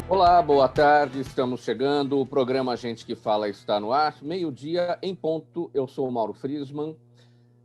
Olá, boa tarde, estamos chegando, o programa Gente que Fala está no ar, meio-dia em ponto, eu sou o Mauro Friesman,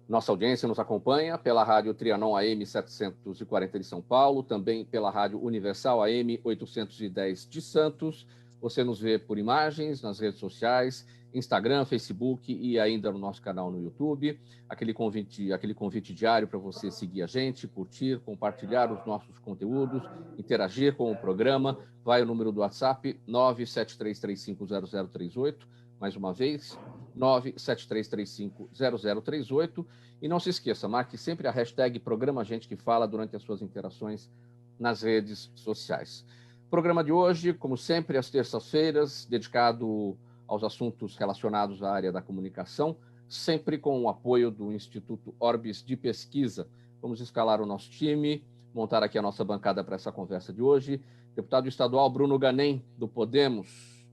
nossa audiência nos acompanha pela rádio Trianon AM 740 de São Paulo, também pela rádio Universal AM 810 de Santos, você nos vê por imagens nas redes sociais, Instagram, Facebook e ainda no nosso canal no YouTube, aquele convite diário para você seguir a gente, curtir, compartilhar os nossos conteúdos, interagir com o programa. Vai o número do WhatsApp 973350038, mais uma vez, 973350038. E não se esqueça, marque sempre a hashtag Programa Gente que Fala durante as suas interações nas redes sociais. Programa de hoje, como sempre, às terças-feiras, dedicado aos assuntos relacionados à área da comunicação, sempre com o apoio do Instituto Orbis de Pesquisa. Vamos escalar o nosso time, montar aqui a nossa bancada para essa conversa de hoje. Deputado estadual Bruno Ganem, do Podemos,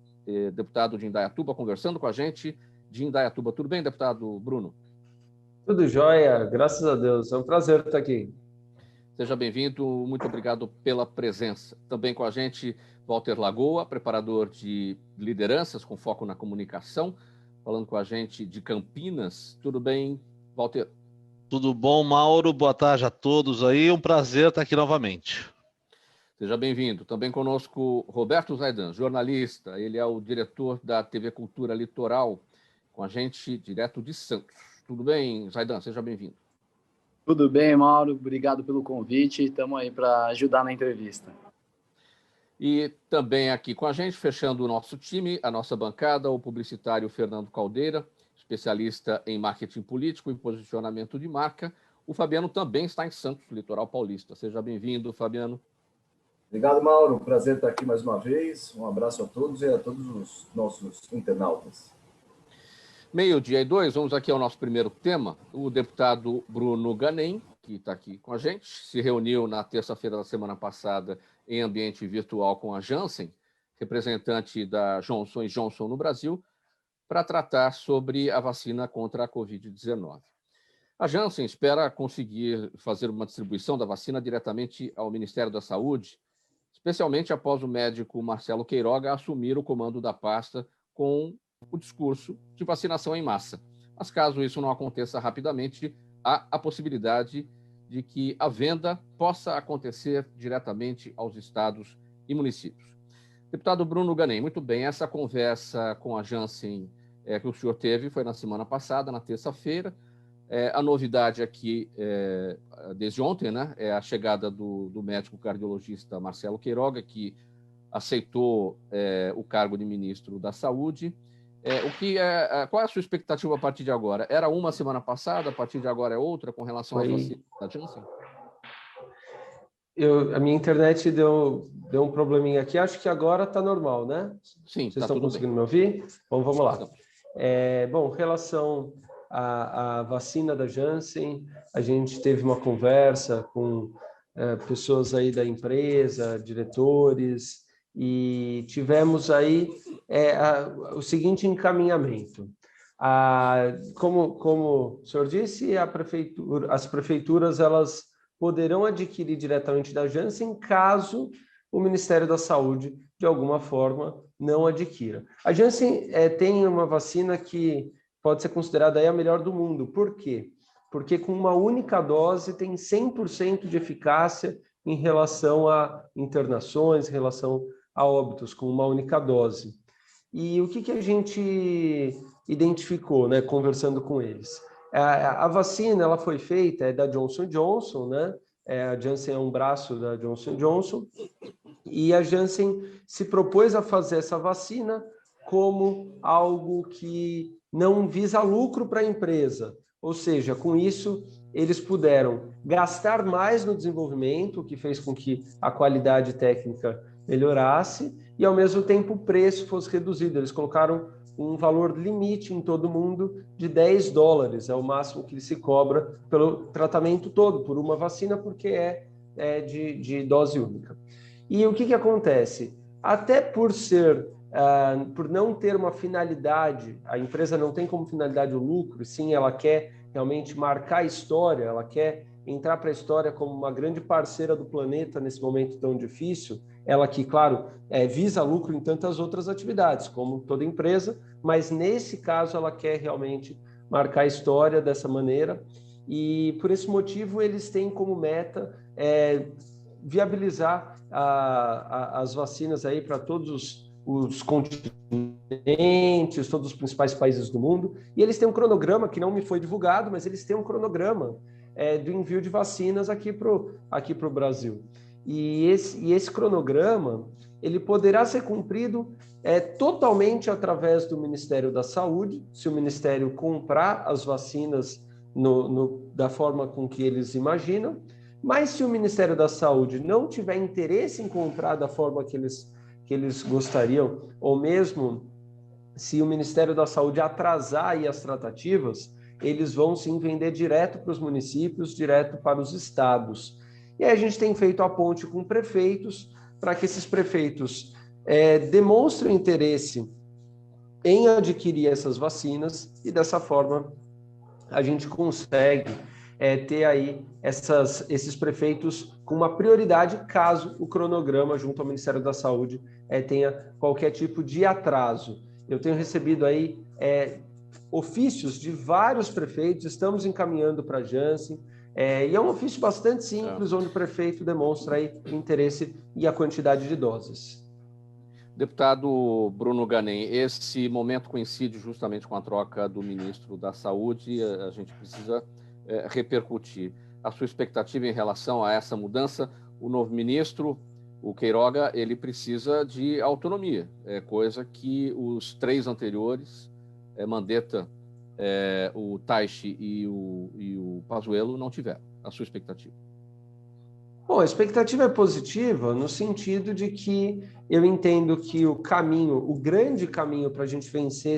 deputado de Indaiatuba, conversando com a gente de Indaiatuba. Tudo bem, deputado Bruno? Tudo jóia, graças a Deus. É um prazer estar aqui. Seja bem-vindo, muito obrigado pela presença. Também com a gente, Walter Lagoa, preparador de lideranças com foco na comunicação, falando com a gente de Campinas. Tudo bem, Walter? Tudo bom, Mauro? Boa tarde a todos aí. Um prazer estar aqui novamente. Seja bem-vindo. Também conosco Roberto Zaidan, jornalista. Ele é o diretor da TV Cultura Litoral, com a gente direto de Santos. Tudo bem, Zaidan? Seja bem-vindo. Tudo bem, Mauro. Obrigado pelo convite. Estamos aí para ajudar na entrevista. E também aqui com a gente, fechando o nosso time, a nossa bancada, o publicitário Fernando Caldeira, especialista em marketing político e posicionamento de marca. O Fabiano também está em Santos, litoral paulista. Seja bem-vindo, Fabiano. Obrigado, Mauro. Prazer estar aqui mais uma vez. Um abraço a todos e a todos os nossos internautas. 12:02, vamos aqui ao nosso primeiro tema. O deputado Bruno Ganem, que está aqui com a gente, se reuniu na terça-feira da semana passada em ambiente virtual com a Janssen, representante da Johnson & Johnson no Brasil, para tratar sobre a vacina contra a Covid-19. A Janssen espera conseguir fazer uma distribuição da vacina diretamente ao Ministério da Saúde, especialmente após o médico Marcelo Queiroga assumir o comando da pasta com o discurso de vacinação em massa. Mas caso isso não aconteça rapidamente, há a possibilidade de que a venda possa acontecer diretamente aos estados e municípios. Deputado Bruno Ganem, muito bem, essa conversa com a Janssen que o senhor teve foi na semana passada, na terça-feira. A novidade aqui, desde ontem, né, é a chegada do médico cardiologista Marcelo Queiroga, que aceitou o cargo de ministro da Saúde. Qual é a sua expectativa a partir de agora? Era uma semana passada, a partir de agora é outra, com relação às vacinas da Janssen? A minha internet deu um probleminha aqui, acho que agora está normal, né? Sim, vocês estão conseguindo me ouvir? Bom, vamos lá. Bom, em relação à vacina da Janssen, a gente teve uma conversa com pessoas aí da empresa, diretores, e tivemos aí o seguinte encaminhamento. Como o senhor disse, as prefeituras elas poderão adquirir diretamente da Janssen caso o Ministério da Saúde, de alguma forma, não adquira. A Janssen tem uma vacina que pode ser considerada aí a melhor do mundo. Por quê? Porque com uma única dose tem 100% de eficácia em relação a internações, em relação a óbitos, com uma única dose. E o que a gente identificou, né, conversando com eles? A vacina ela foi feita, é da Johnson & Johnson, né? A Janssen é um braço da Johnson & Johnson, e a Janssen se propôs a fazer essa vacina como algo que não visa lucro para a empresa. Ou seja, com isso, eles puderam gastar mais no desenvolvimento, o que fez com que a qualidade técnica melhorasse, e ao mesmo tempo o preço fosse reduzido. Eles colocaram um valor limite em todo mundo de $10, é o máximo que se cobra pelo tratamento todo, por uma vacina, porque é de dose única. E o que acontece? Até por não ter uma finalidade, a empresa não tem como finalidade o lucro, sim, ela quer realmente marcar a história, ela quer entrar para a história como uma grande parceira do planeta nesse momento tão difícil, ela que, claro, visa lucro em tantas outras atividades, como toda empresa, mas nesse caso ela quer realmente marcar a história dessa maneira, e por esse motivo eles têm como meta viabilizar as vacinas aí para todos os continentes, todos os principais países do mundo, e eles têm um cronograma que não me foi divulgado, mas eles têm um cronograma do envio de vacinas aqui pro Brasil. E esse cronograma, ele poderá ser cumprido totalmente através do Ministério da Saúde, se o Ministério comprar as vacinas da forma com que eles imaginam, mas se o Ministério da Saúde não tiver interesse em comprar da forma que eles gostariam, ou mesmo se o Ministério da Saúde atrasar aí as tratativas, eles vão sim vender direto para os municípios, direto para os estados. E aí a gente tem feito a ponte com prefeitos, para que esses prefeitos demonstrem interesse em adquirir essas vacinas, e dessa forma a gente consegue ter aí esses prefeitos com uma prioridade caso o cronograma junto ao Ministério da Saúde tenha qualquer tipo de atraso. Eu tenho recebido aí ofícios de vários prefeitos, estamos encaminhando para a Janssen, e é um ofício bastante simples, onde o prefeito demonstra aí interesse e a quantidade de doses. Deputado Bruno Ganem, esse momento coincide justamente com a troca do ministro da Saúde, a gente precisa repercutir. A sua expectativa em relação a essa mudança? O novo ministro, o Queiroga, ele precisa de autonomia, coisa que os 3 anteriores, Mandetta, o Taishi e o Pazuello, não tiveram. A sua expectativa? Bom, a expectativa é positiva no sentido de que eu entendo que o grande caminho para a gente vencer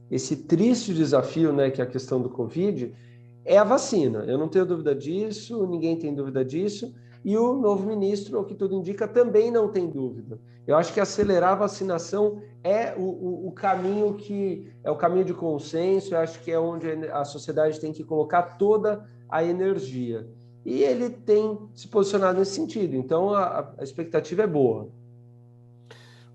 esse triste desafio, né, que é a questão do Covid, é a vacina. Eu não tenho dúvida disso, ninguém tem dúvida disso, e o novo ministro, o que tudo indica, também não tem dúvida. Eu acho que acelerar a vacinação é o caminho é o caminho de consenso, eu acho que é onde a sociedade tem que colocar toda a energia. E ele tem se posicionado nesse sentido, então a expectativa é boa.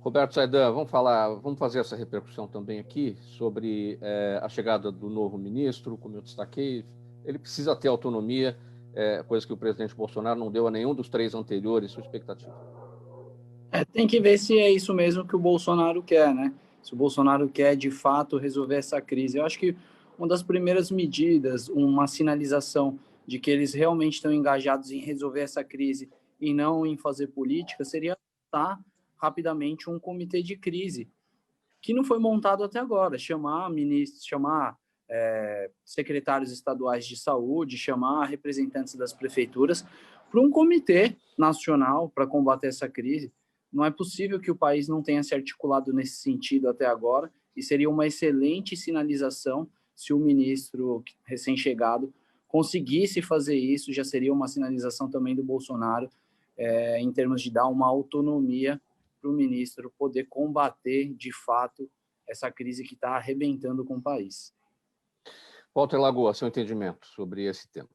Roberto Saidan, vamos fazer essa repercussão também aqui sobre a chegada do novo ministro. Como eu destaquei, ele precisa ter autonomia, coisa que o presidente Bolsonaro não deu a nenhum dos 3 anteriores. Sua expectativa? Tem que ver se é isso mesmo que o Bolsonaro quer, né? Se o Bolsonaro quer, de fato, resolver essa crise. Eu acho que uma das primeiras medidas, uma sinalização de que eles realmente estão engajados em resolver essa crise e não em fazer política, seria montar rapidamente um comitê de crise, que não foi montado até agora. Chamar ministros, chamar secretários estaduais de saúde, chamar representantes das prefeituras para um comitê nacional para combater essa crise. Não é possível que o país não tenha se articulado nesse sentido até agora, e seria uma excelente sinalização se o ministro recém-chegado conseguisse fazer isso. Já seria uma sinalização também do Bolsonaro, em termos de dar uma autonomia para o ministro poder combater, de fato, essa crise que está arrebentando com o país. Walter Lagoa, seu entendimento sobre esse tema?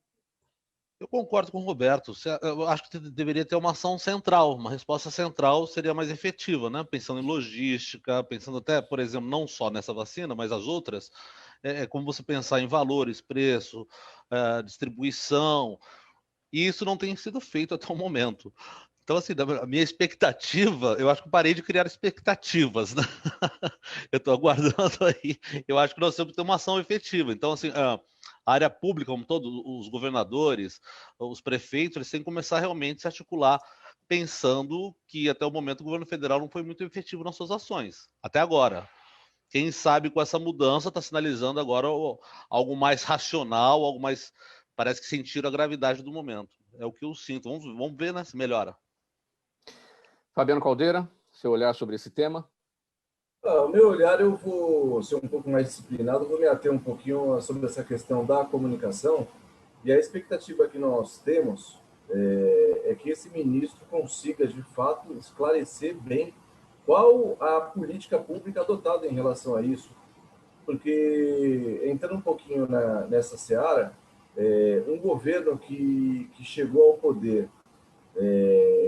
Eu concordo com o Roberto. Eu acho que deveria ter uma ação central, uma resposta central seria mais efetiva, né? Pensando em logística, pensando até, por exemplo, não só nessa vacina, mas as outras, como você pensar em valores, preço, distribuição, e isso não tem sido feito até o momento. Então, assim, a minha expectativa, eu acho que eu parei de criar expectativas, né? Eu estou aguardando aí. Eu acho que nós temos que ter uma ação efetiva. Então, assim, a área pública, como todos os governadores, os prefeitos, eles têm que começar realmente a se articular, pensando que até o momento o governo federal não foi muito efetivo nas suas ações, até agora. Quem sabe com essa mudança está sinalizando agora algo mais racional, algo mais... Parece que sentiram a gravidade do momento. É o que eu sinto. Vamos ver, né, se melhora. Fabiano Caldeira, seu olhar sobre esse tema? O meu olhar, eu vou ser um pouco mais disciplinado, vou me ater um pouquinho sobre essa questão da comunicação, e a expectativa que nós temos é que esse ministro consiga, de fato, esclarecer bem qual a política pública adotada em relação a isso, porque, entrando um pouquinho nessa seara, um governo que chegou ao poder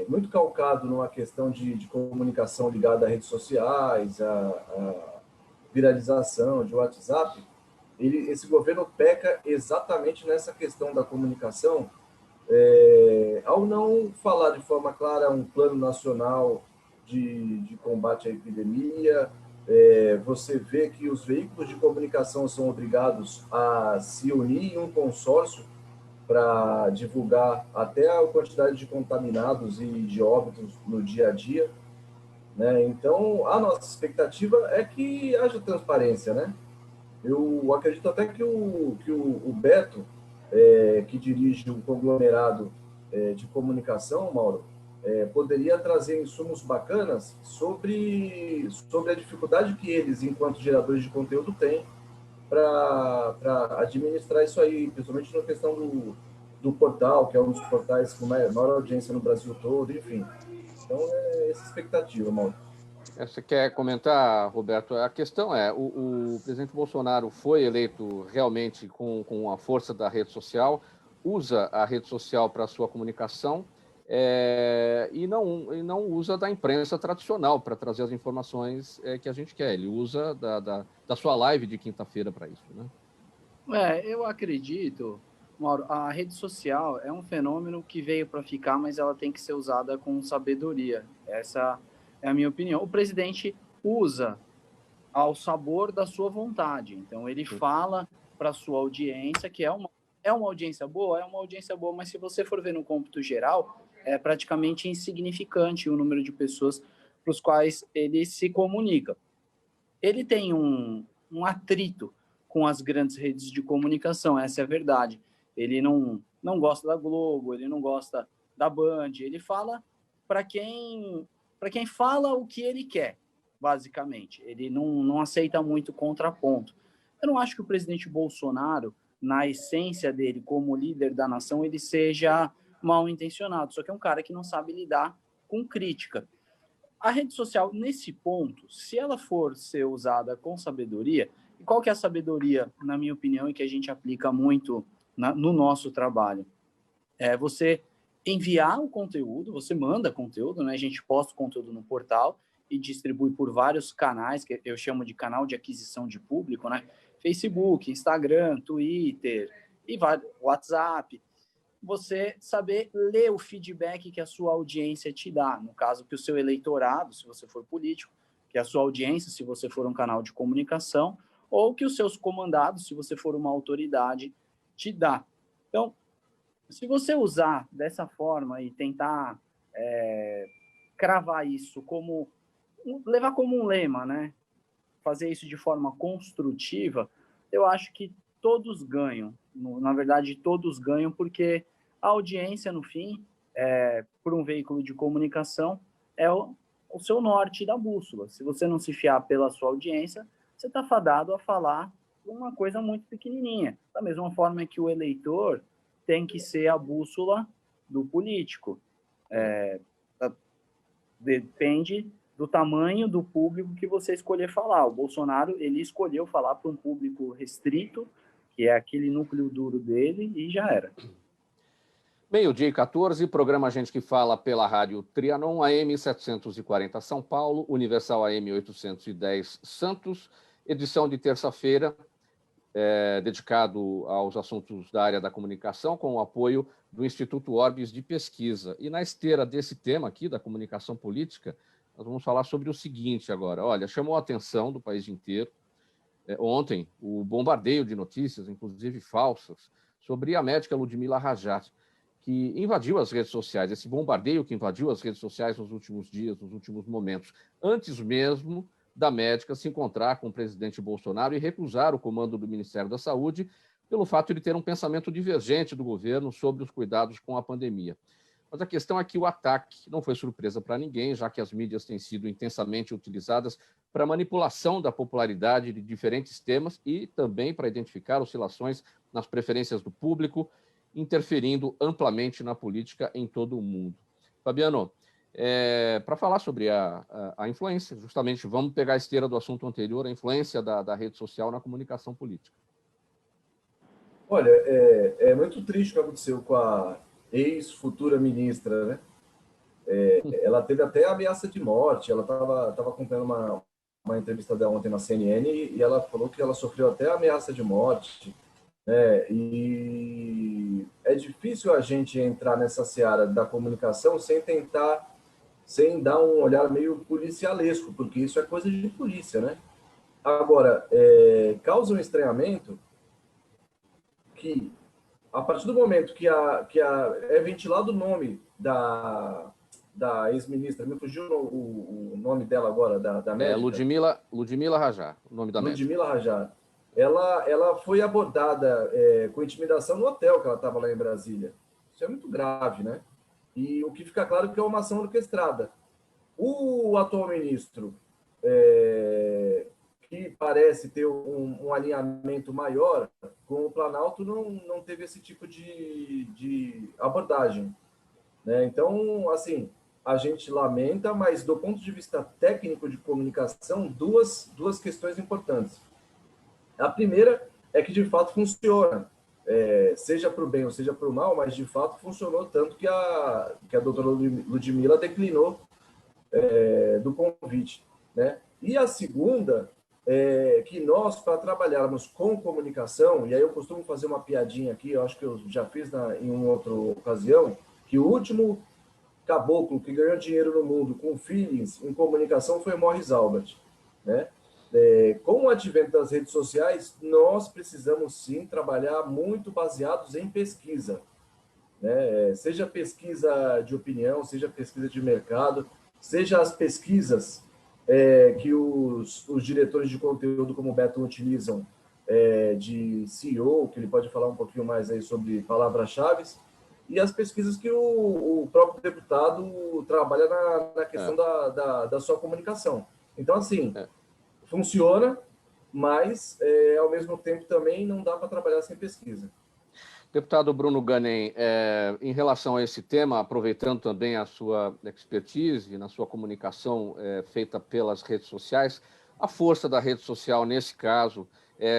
muito calcado numa questão de comunicação ligada a redes sociais, a viralização de WhatsApp, esse governo peca exatamente nessa questão da comunicação, ao não falar de forma clara um plano nacional de combate à epidemia. Você vê que os veículos de comunicação são obrigados a se unir em um consórcio para divulgar até a quantidade de contaminados e de óbitos no dia a dia, né? Então, a nossa expectativa é que haja transparência, né? Eu acredito até que o Beto, que dirige o conglomerado de comunicação, Mauro, poderia trazer insumos bacanas sobre a dificuldade que eles, enquanto geradores de conteúdo, têm para administrar isso aí, principalmente na questão do portal, que é um dos portais com maior audiência no Brasil todo, enfim. Então, essa expectativa, Mauro. Você quer comentar, Roberto? A questão é, o presidente Bolsonaro foi eleito realmente com a força da rede social, usa a rede social para a sua comunicação e não usa da imprensa tradicional para trazer as informações que a gente quer. Ele usa da sua live de quinta-feira para isso, né? Eu acredito, Mauro, a rede social é um fenômeno que veio para ficar, mas ela tem que ser usada com sabedoria. Essa é a minha opinião. O presidente usa ao sabor da sua vontade. Então, ele fala para a sua audiência que é uma audiência boa, mas se você for ver no cômputo geral, é praticamente insignificante o número de pessoas para os quais ele se comunica. Ele tem um atrito com as grandes redes de comunicação, essa é a verdade. Ele não gosta da Globo, ele não gosta da Band, ele fala para quem fala o que ele quer, basicamente. Ele não aceita muito contraponto. Eu não acho que o presidente Bolsonaro, na essência dele como líder da nação, ele seja mal intencionado, só que é um cara que não sabe lidar com crítica. A rede social, nesse ponto, se ela for ser usada com sabedoria, e qual que é a sabedoria, na minha opinião, e que a gente aplica muito no nosso trabalho? É você enviar o conteúdo, você manda conteúdo, né? A gente posta o conteúdo no portal e distribui por vários canais, que eu chamo de canal de aquisição de público, né? Facebook, Instagram, Twitter, e WhatsApp. Você saber ler o feedback que a sua audiência te dá. No caso, que o seu eleitorado, se você for político, que a sua audiência, se você for um canal de comunicação, ou que os seus comandados, se você for uma autoridade, te dá. Então, se você usar dessa forma e tentar cravar isso levar como um lema, né? Fazer isso de forma construtiva, eu acho que todos ganham. Na verdade, todos ganham porque a audiência, no fim, por um veículo de comunicação, é o seu norte da bússola. Se você não se fiar pela sua audiência, você está fadado a falar uma coisa muito pequenininha. Da mesma forma que o eleitor tem que ser a bússola do político. Depende do tamanho do público que você escolher falar. O Bolsonaro, ele escolheu falar para um público restrito, que é aquele núcleo duro dele, e já era. 12h14, programa Gente que Fala pela Rádio Trianon, AM 740 São Paulo, Universal AM 810 Santos, edição de terça-feira, dedicado aos assuntos da área da comunicação, com o apoio do Instituto Orbis de Pesquisa. E na esteira desse tema aqui, da comunicação política, nós vamos falar sobre o seguinte agora. Olha, chamou a atenção do país inteiro, ontem, o bombardeio de notícias, inclusive falsas, sobre a médica Ludmila Rajat, que invadiu as redes sociais, esse bombardeio que invadiu as redes sociais nos últimos dias, nos últimos momentos, antes mesmo da médica se encontrar com o presidente Bolsonaro e recusar o comando do Ministério da Saúde pelo fato de ter um pensamento divergente do governo sobre os cuidados com a pandemia. Mas a questão é que o ataque não foi surpresa para ninguém, já que as mídias têm sido intensamente utilizadas para manipulação da popularidade de diferentes temas e também para identificar oscilações nas preferências do público, interferindo amplamente na política em todo o mundo. Fabiano, para falar sobre a influência, justamente vamos pegar a esteira do assunto anterior, a influência da rede social na comunicação política. Olha, é muito triste o que aconteceu com a ex-futura ministra, né? Ela teve até ameaça de morte, ela estava acompanhando uma entrevista dela ontem na CNN e ela falou que ela sofreu até ameaça de morte, né? E é difícil a gente entrar nessa seara da comunicação sem dar um olhar meio policialesco, porque isso é coisa de polícia, né? Agora, causa um estranhamento que, a partir do momento é ventilado o nome da ex-ministra, me fugiu o nome dela agora, da médica. Ludmila Rajar, o nome da médica. Ludmila Rajar. Ela foi abordada com intimidação no hotel que ela estava lá em Brasília. Isso é muito grave, né? E o que fica claro é que é uma ação orquestrada. O atual ministro, que parece ter um alinhamento maior com o Planalto, não teve esse tipo de abordagem, né? Então, assim, a gente lamenta, mas do ponto de vista técnico de comunicação, duas questões importantes. A primeira é que, de fato, funciona, seja para o bem ou seja para o mal, mas, de fato, funcionou tanto que a doutora Ludmila declinou do convite, né? E a segunda é que nós, para trabalharmos com comunicação, e aí eu costumo fazer uma piadinha aqui, eu acho que eu já fiz em uma outra ocasião, que o último caboclo que ganhou dinheiro no mundo com feelings em comunicação foi Morris Albert, né? Com o advento das redes sociais, nós precisamos sim trabalhar muito baseados em pesquisa, né? Seja pesquisa de opinião, seja pesquisa de mercado, seja as pesquisas que os diretores de conteúdo como o Beto utilizam, de CEO, que ele pode falar um pouquinho mais aí sobre palavras-chave, e as pesquisas que o próprio deputado trabalha na questão da sua comunicação. Então, assim, funciona, mas, ao mesmo tempo, também não dá para trabalhar sem pesquisa. Deputado Bruno Ganem, em relação a esse tema, aproveitando também a sua expertise na sua comunicação feita pelas redes sociais, a força da rede social nesse caso,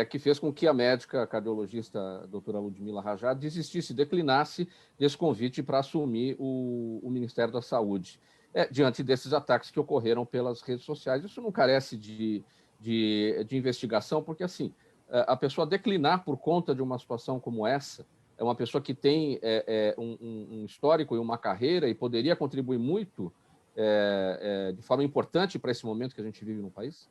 que fez com que a médica cardiologista a doutora Ludmila Rajar desistisse, declinasse desse convite para assumir o Ministério da Saúde, diante desses ataques que ocorreram pelas redes sociais. Isso não carece de investigação, porque assim, a pessoa declinar por conta de uma situação como essa, é uma pessoa que tem um histórico e uma carreira e poderia contribuir muito de forma importante para esse momento que a gente vive no país?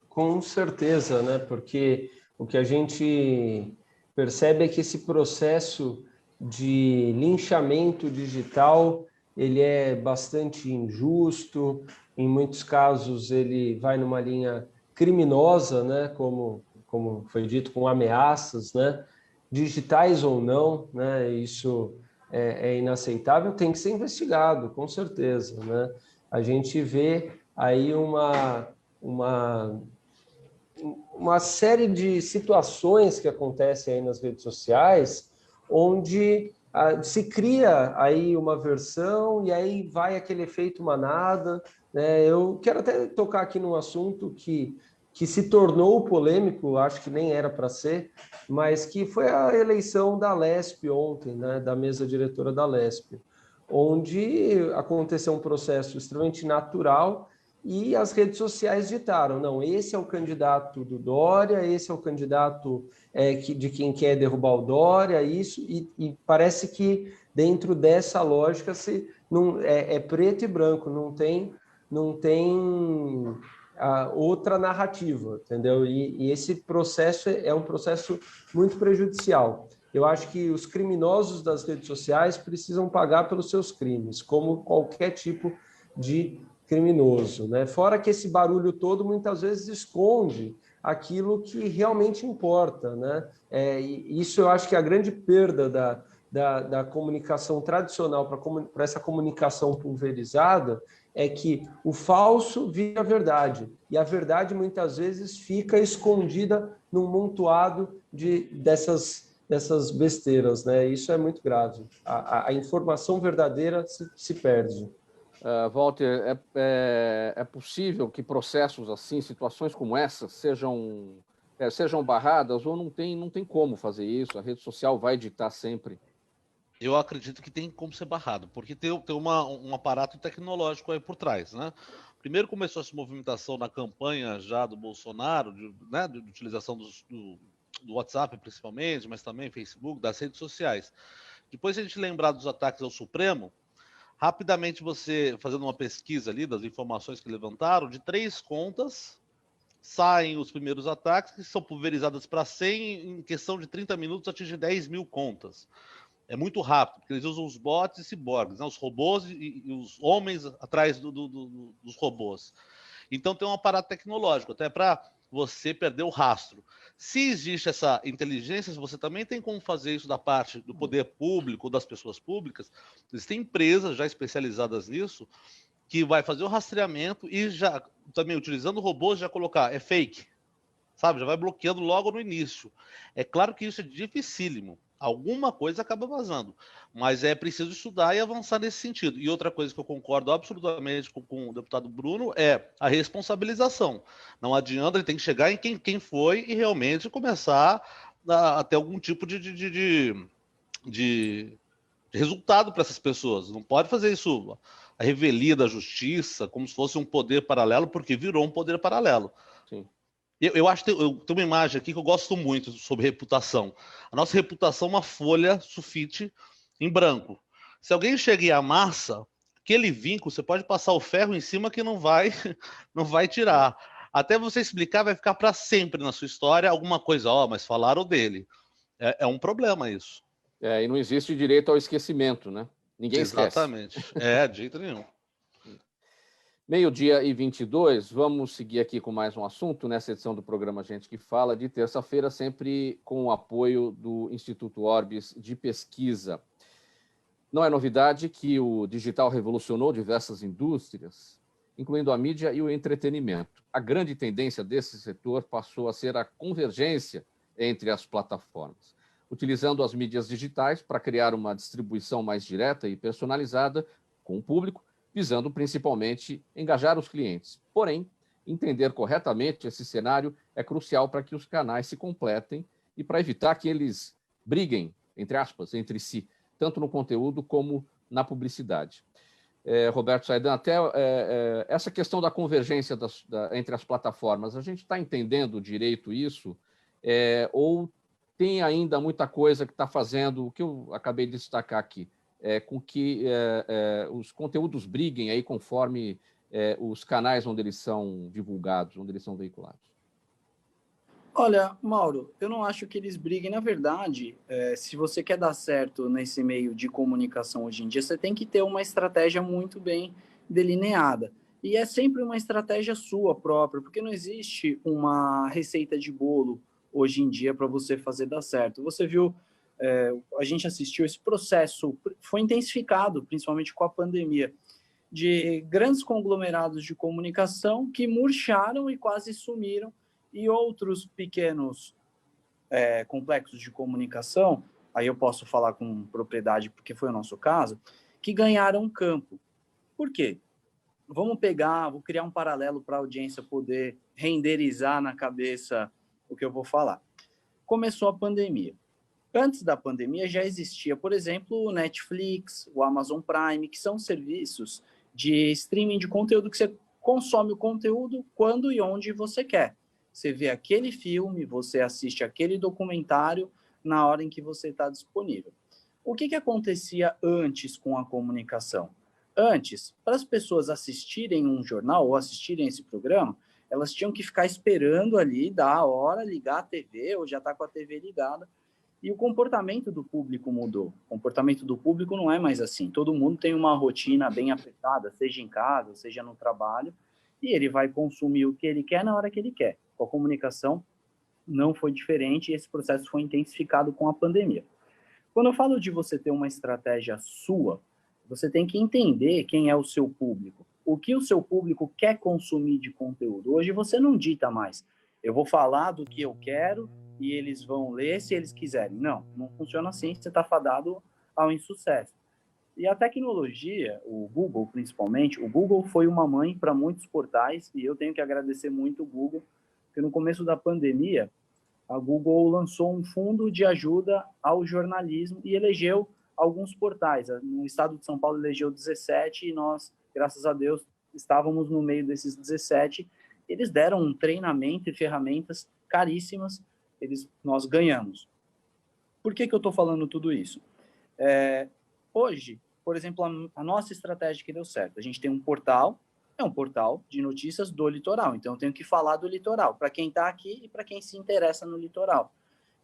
Com certeza, né? Porque o que a gente percebe é que esse processo de linchamento digital, ele é bastante injusto, em muitos casos ele vai numa linha criminosa, né? Como foi dito, com ameaças, né? Digitais ou não, né? Isso é inaceitável, tem que ser investigado, com certeza, né? A gente vê aí uma série de situações que acontecem aí nas redes sociais, onde se cria aí uma versão e aí vai aquele efeito manada, né? Eu quero até tocar aqui num assunto que se tornou polêmico, acho que nem era para ser, mas que foi a eleição da Lesp ontem, né? Da mesa diretora da Lesp, onde aconteceu um processo extremamente natural e as redes sociais ditaram, não, esse é o candidato do Dória, esse é o candidato de quem quer derrubar o Dória, isso, e parece que dentro dessa lógica é preto e branco, não tem outra narrativa, entendeu? E esse processo é um processo muito prejudicial. Eu acho que os criminosos das redes sociais precisam pagar pelos seus crimes, como qualquer tipo de criminoso, né? Fora que esse barulho todo muitas vezes esconde aquilo que realmente importa, né? E isso eu acho que é a grande perda da comunicação tradicional para essa comunicação pulverizada, é que o falso vira verdade, e a verdade muitas vezes fica escondida num montoado dessas besteiras, né? Isso é muito grave. A informação verdadeira se perde. Walter, é possível que processos assim, situações como essa, sejam sejam barradas ou não tem como fazer isso? A rede social vai ditar sempre? Eu acredito que tem como ser barrado, porque tem um aparato tecnológico aí por trás, né? Primeiro começou essa movimentação na campanha já do Bolsonaro, de utilização do WhatsApp principalmente, mas também Facebook, das redes sociais. Depois, se a gente lembrar dos ataques ao Supremo, rapidamente você, fazendo uma pesquisa ali das informações que levantaram, de 3 contas, saem os primeiros ataques, que são pulverizadas para 100, em questão de 30 minutos atingem 10 mil contas. É muito rápido, porque eles usam os bots e ciborgues, né? Os robôs e os homens atrás dos robôs. Então tem um aparato tecnológico, até para você perder o rastro. Se existe essa inteligência, você também tem como fazer isso da parte do poder público, das pessoas públicas. Existem empresas já especializadas nisso, que vai fazer o rastreamento e já também utilizando robôs, já colocar, é fake, sabe? Já vai bloqueando logo no início. É claro que isso é dificílimo. Alguma coisa acaba vazando, mas é preciso estudar e avançar nesse sentido. E outra coisa que eu concordo absolutamente com o deputado Bruno é a responsabilização. Não adianta, ele tem que chegar em quem foi e realmente começar a ter algum tipo de resultado para essas pessoas. Não pode fazer isso, a revelia da justiça, como se fosse um poder paralelo, porque virou um poder paralelo. Sim. Eu acho que eu tenho uma imagem aqui que eu gosto muito sobre reputação. A nossa reputação é uma folha sulfite em branco. Se alguém chega e amassa, aquele vinco, você pode passar o ferro em cima que não vai tirar. Até você explicar, vai ficar para sempre na sua história alguma coisa, mas falaram dele. É um problema isso. E não existe direito ao esquecimento, né? Ninguém esquece. Exatamente. De jeito nenhum. 12h22, vamos seguir aqui com mais um assunto nessa edição do programa Gente que Fala, de terça-feira, sempre com o apoio do Instituto Orbis de Pesquisa. Não é novidade que o digital revolucionou diversas indústrias, incluindo a mídia e o entretenimento. A grande tendência desse setor passou a ser a convergência entre as plataformas, utilizando as mídias digitais para criar uma distribuição mais direta e personalizada com o público, visando principalmente engajar os clientes. Porém, entender corretamente esse cenário é crucial para que os canais se completem e para evitar que eles briguem, entre aspas, entre si, tanto no conteúdo como na publicidade. Roberto Saidan, até essa questão da convergência entre as plataformas, a gente está entendendo direito isso? Ou tem ainda muita coisa que está fazendo, o que eu acabei de destacar aqui, com que os conteúdos briguem aí conforme os canais onde eles são divulgados, onde eles são veiculados? Olha, Mauro, eu não acho que eles briguem. Na verdade, se você quer dar certo nesse meio de comunicação hoje em dia, você tem que ter uma estratégia muito bem delineada. E é sempre uma estratégia sua própria, porque não existe uma receita de bolo hoje em dia para você fazer dar certo. Você viu, a gente assistiu esse processo, foi intensificado, principalmente com a pandemia, de grandes conglomerados de comunicação que murcharam e quase sumiram, e outros pequenos complexos de comunicação, aí eu posso falar com propriedade porque foi o nosso caso, que ganharam campo. Por quê? Vou criar um paralelo para a audiência poder renderizar na cabeça o que eu vou falar. Começou a pandemia. Antes da pandemia já existia, por exemplo, o Netflix, o Amazon Prime, que são serviços de streaming de conteúdo que você consome o conteúdo quando e onde você quer. Você vê aquele filme, você assiste aquele documentário na hora em que você está disponível. O que acontecia antes com a comunicação? Antes, para as pessoas assistirem um jornal ou assistirem esse programa, elas tinham que ficar esperando ali, dar a hora, ligar a TV, ou já está com a TV ligada. E o comportamento do público mudou. O comportamento do público não é mais assim. Todo mundo tem uma rotina bem apertada, seja em casa, seja no trabalho, e ele vai consumir o que ele quer na hora que ele quer. Com a comunicação não foi diferente e esse processo foi intensificado com a pandemia. Quando eu falo de você ter uma estratégia sua, você tem que entender quem é o seu público. O que o seu público quer consumir de conteúdo. Hoje você não dita mais. Eu vou falar do que eu quero e eles vão ler se eles quiserem. Não funciona assim, você está fadado ao insucesso. E a tecnologia, o Google principalmente, o Google foi uma mãe para muitos portais e eu tenho que agradecer muito o Google, porque no começo da pandemia, A Google lançou um fundo de ajuda ao jornalismo e elegeu alguns portais. No estado de São Paulo elegeu 17 e nós, graças a Deus, estávamos no meio desses 17. Eles deram um treinamento e ferramentas caríssimas, nós ganhamos. Por que eu estou falando tudo isso? Hoje, por exemplo, a nossa estratégia que deu certo. A gente tem um portal, é um portal de notícias do litoral, então eu tenho que falar do litoral, para quem está aqui e para quem se interessa no litoral.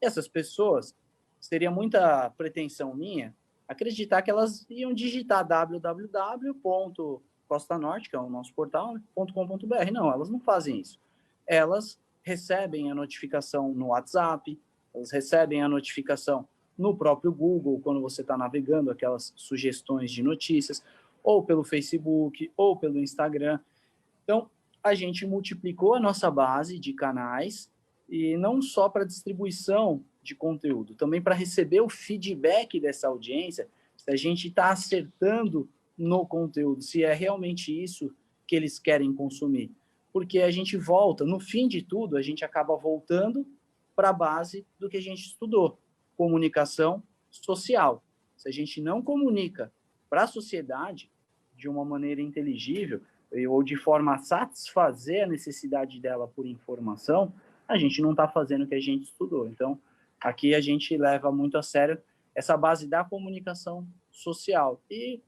E essas pessoas, seria muita pretensão minha acreditar que elas iam digitar www.costanorte, que é o nosso portal, .com.br. Não, elas não fazem isso. Elas recebem a notificação no WhatsApp, elas recebem a notificação no próprio Google, quando você está navegando, aquelas sugestões de notícias, ou pelo Facebook, ou pelo Instagram. Então, a gente multiplicou a nossa base de canais, e não só para distribuição de conteúdo, também para receber o feedback dessa audiência, se a gente está acertando no conteúdo, se é realmente isso que eles querem consumir. Porque a gente volta, no fim de tudo, a gente acaba voltando para a base do que a gente estudou, comunicação social. Se a gente não comunica para a sociedade de uma maneira inteligível ou de forma a satisfazer a necessidade dela por informação, a gente não está fazendo o que a gente estudou. Então, aqui a gente leva muito a sério essa base da comunicação social. E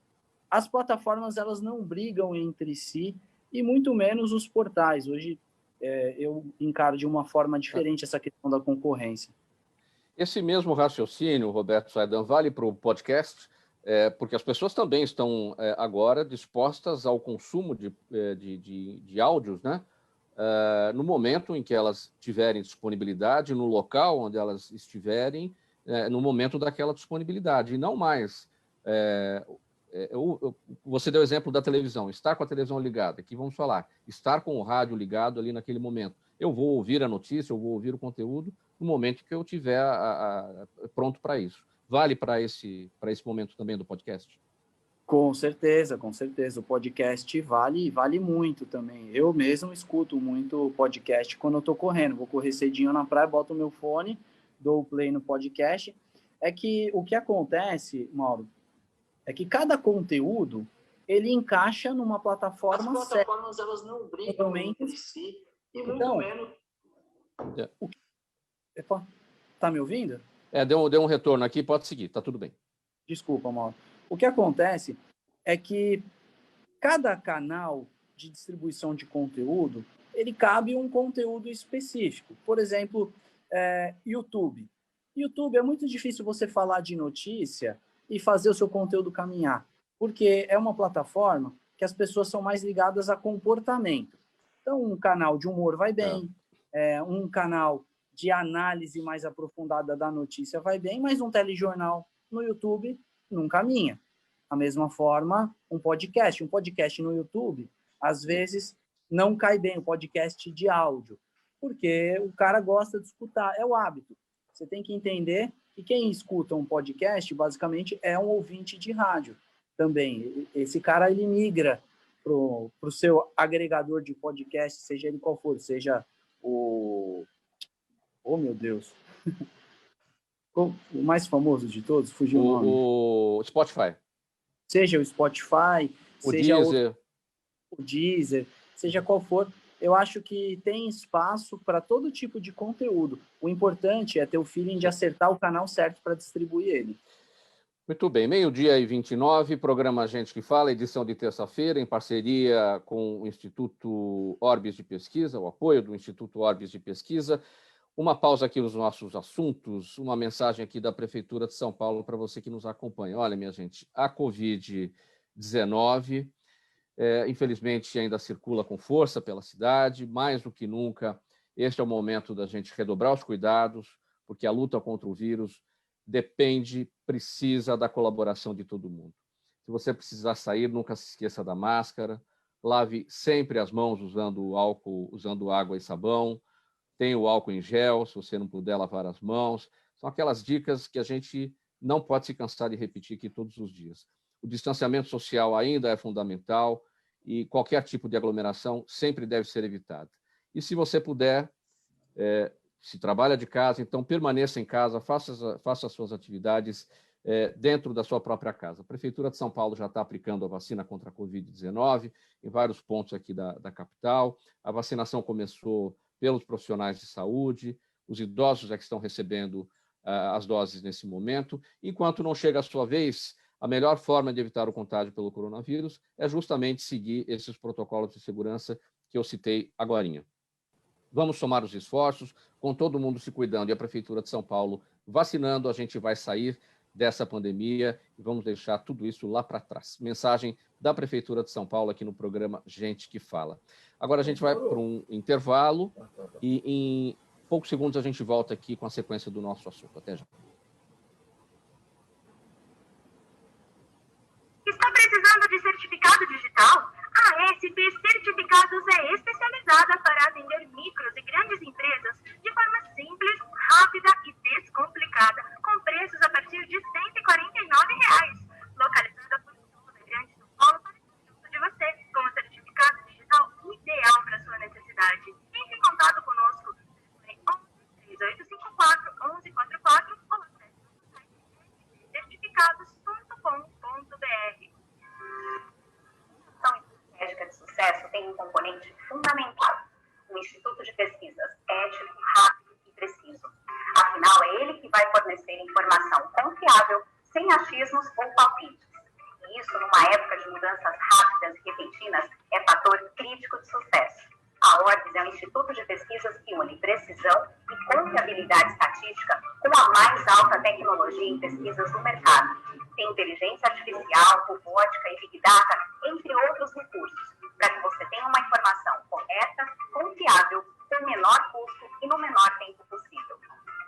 as plataformas, elas não brigam entre si, e muito menos os portais. Hoje, eu encaro de uma forma diferente essa questão da concorrência. Esse mesmo raciocínio, Roberto Saidan, vale para o podcast, porque as pessoas também estão agora dispostas ao consumo de áudios, né? No momento em que elas tiverem disponibilidade, no local onde elas estiverem, no momento daquela disponibilidade, e não mais. Você deu o exemplo da televisão, estar com a televisão ligada, aqui vamos falar, estar com o rádio ligado ali naquele momento. Eu vou ouvir a notícia, eu vou ouvir o conteúdo no momento que eu tiver pronto para isso. Vale para esse momento também do podcast? Com certeza. O podcast vale muito também. Eu mesmo escuto muito podcast quando eu estou correndo. Vou correr cedinho na praia, boto o meu fone, dou o play no podcast. É que o que acontece, Mauro, é que cada conteúdo ele encaixa numa plataforma. As plataformas elas não brigam entre si e muito menos. Tá me ouvindo? Deu um retorno aqui, pode seguir, tá tudo bem. Desculpa, Mauro. O que acontece é que cada canal de distribuição de conteúdo, ele cabe um conteúdo específico. Por exemplo, YouTube. YouTube é muito difícil você falar de notícia e fazer o seu conteúdo caminhar, porque é uma plataforma que as pessoas são mais ligadas a comportamento. Então, um canal de humor vai bem, um canal de análise mais aprofundada da notícia vai bem, mas um telejornal no YouTube não caminha. Da mesma forma, um podcast no YouTube, às vezes, não cai bem, o podcast de áudio, porque o cara gosta de escutar, é o hábito. Você tem que entender que quem escuta um podcast, basicamente, é um ouvinte de rádio também. Esse cara, ele migra para o seu agregador de podcast, seja ele qual for, seja o... Oh, meu Deus! O mais famoso de todos, fugiu o nome. O Spotify. Seja o Spotify, seja o Deezer, seja qual for, eu acho que tem espaço para todo tipo de conteúdo. O importante é ter o feeling de acertar o canal certo para distribuir ele. Muito bem, 12h29, programa Gente que Fala, edição de terça-feira, em parceria com o Instituto Orbis de Pesquisa, o apoio do Instituto Orbis de Pesquisa. Uma pausa aqui nos nossos assuntos, uma mensagem aqui da Prefeitura de São Paulo para você que nos acompanha. Olha, minha gente, a Covid-19, infelizmente, ainda circula com força pela cidade. Mais do que nunca, este é o momento da gente redobrar os cuidados, porque a luta contra o vírus precisa da colaboração de todo mundo. Se você precisar sair, nunca se esqueça da máscara, lave sempre as mãos usando álcool, usando água e sabão, tem o álcool em gel, se você não puder lavar as mãos. São aquelas dicas que a gente não pode se cansar de repetir aqui todos os dias. O distanciamento social ainda é fundamental e qualquer tipo de aglomeração sempre deve ser evitada. E se você puder, se trabalha de casa, então permaneça em casa, faça as suas atividades dentro da sua própria casa. A Prefeitura de São Paulo já está aplicando a vacina contra a Covid-19 em vários pontos aqui da capital. A vacinação começou pelos profissionais de saúde, os idosos é que estão recebendo as doses nesse momento. Enquanto não chega a sua vez, a melhor forma de evitar o contágio pelo coronavírus é justamente seguir esses protocolos de segurança que eu citei agorinha. Vamos somar os esforços, com todo mundo se cuidando e a Prefeitura de São Paulo vacinando, a gente vai sair dessa pandemia e vamos deixar tudo isso lá para trás. Mensagem da Prefeitura de São Paulo aqui no programa Gente que Fala. Agora a gente vai para um intervalo e em poucos segundos a gente volta aqui com a sequência do nosso assunto. Até já. Está precisando de certificado digital? A SP Certificados é especializada para atender micros e grandes empresas de forma simples, rápida e descomplicada, com preços a partir de R$ 149. Localizada por toda a Grande São Paulo, para de você, com o certificado digital ideal para sua necessidade. Entre em contato conosco em 3854-1144 ou acesse o site certificados.com.br. A estratégica de sucesso tem um componente fundamental: um instituto de pesquisas ético, rápido e preciso. Afinal, é ele que vai fornecer informação confiável, sem achismos ou palpites. E isso, numa época de mudanças rápidas e repentinas, é fator crítico de sucesso. A Orbis é um instituto de pesquisas que une precisão e confiabilidade estatística com a mais alta tecnologia em pesquisas do mercado. Tem inteligência artificial, robótica e Big Data, entre outros recursos, para que você tenha uma informação correta, confiável, com o menor custo e no menor tempo possível.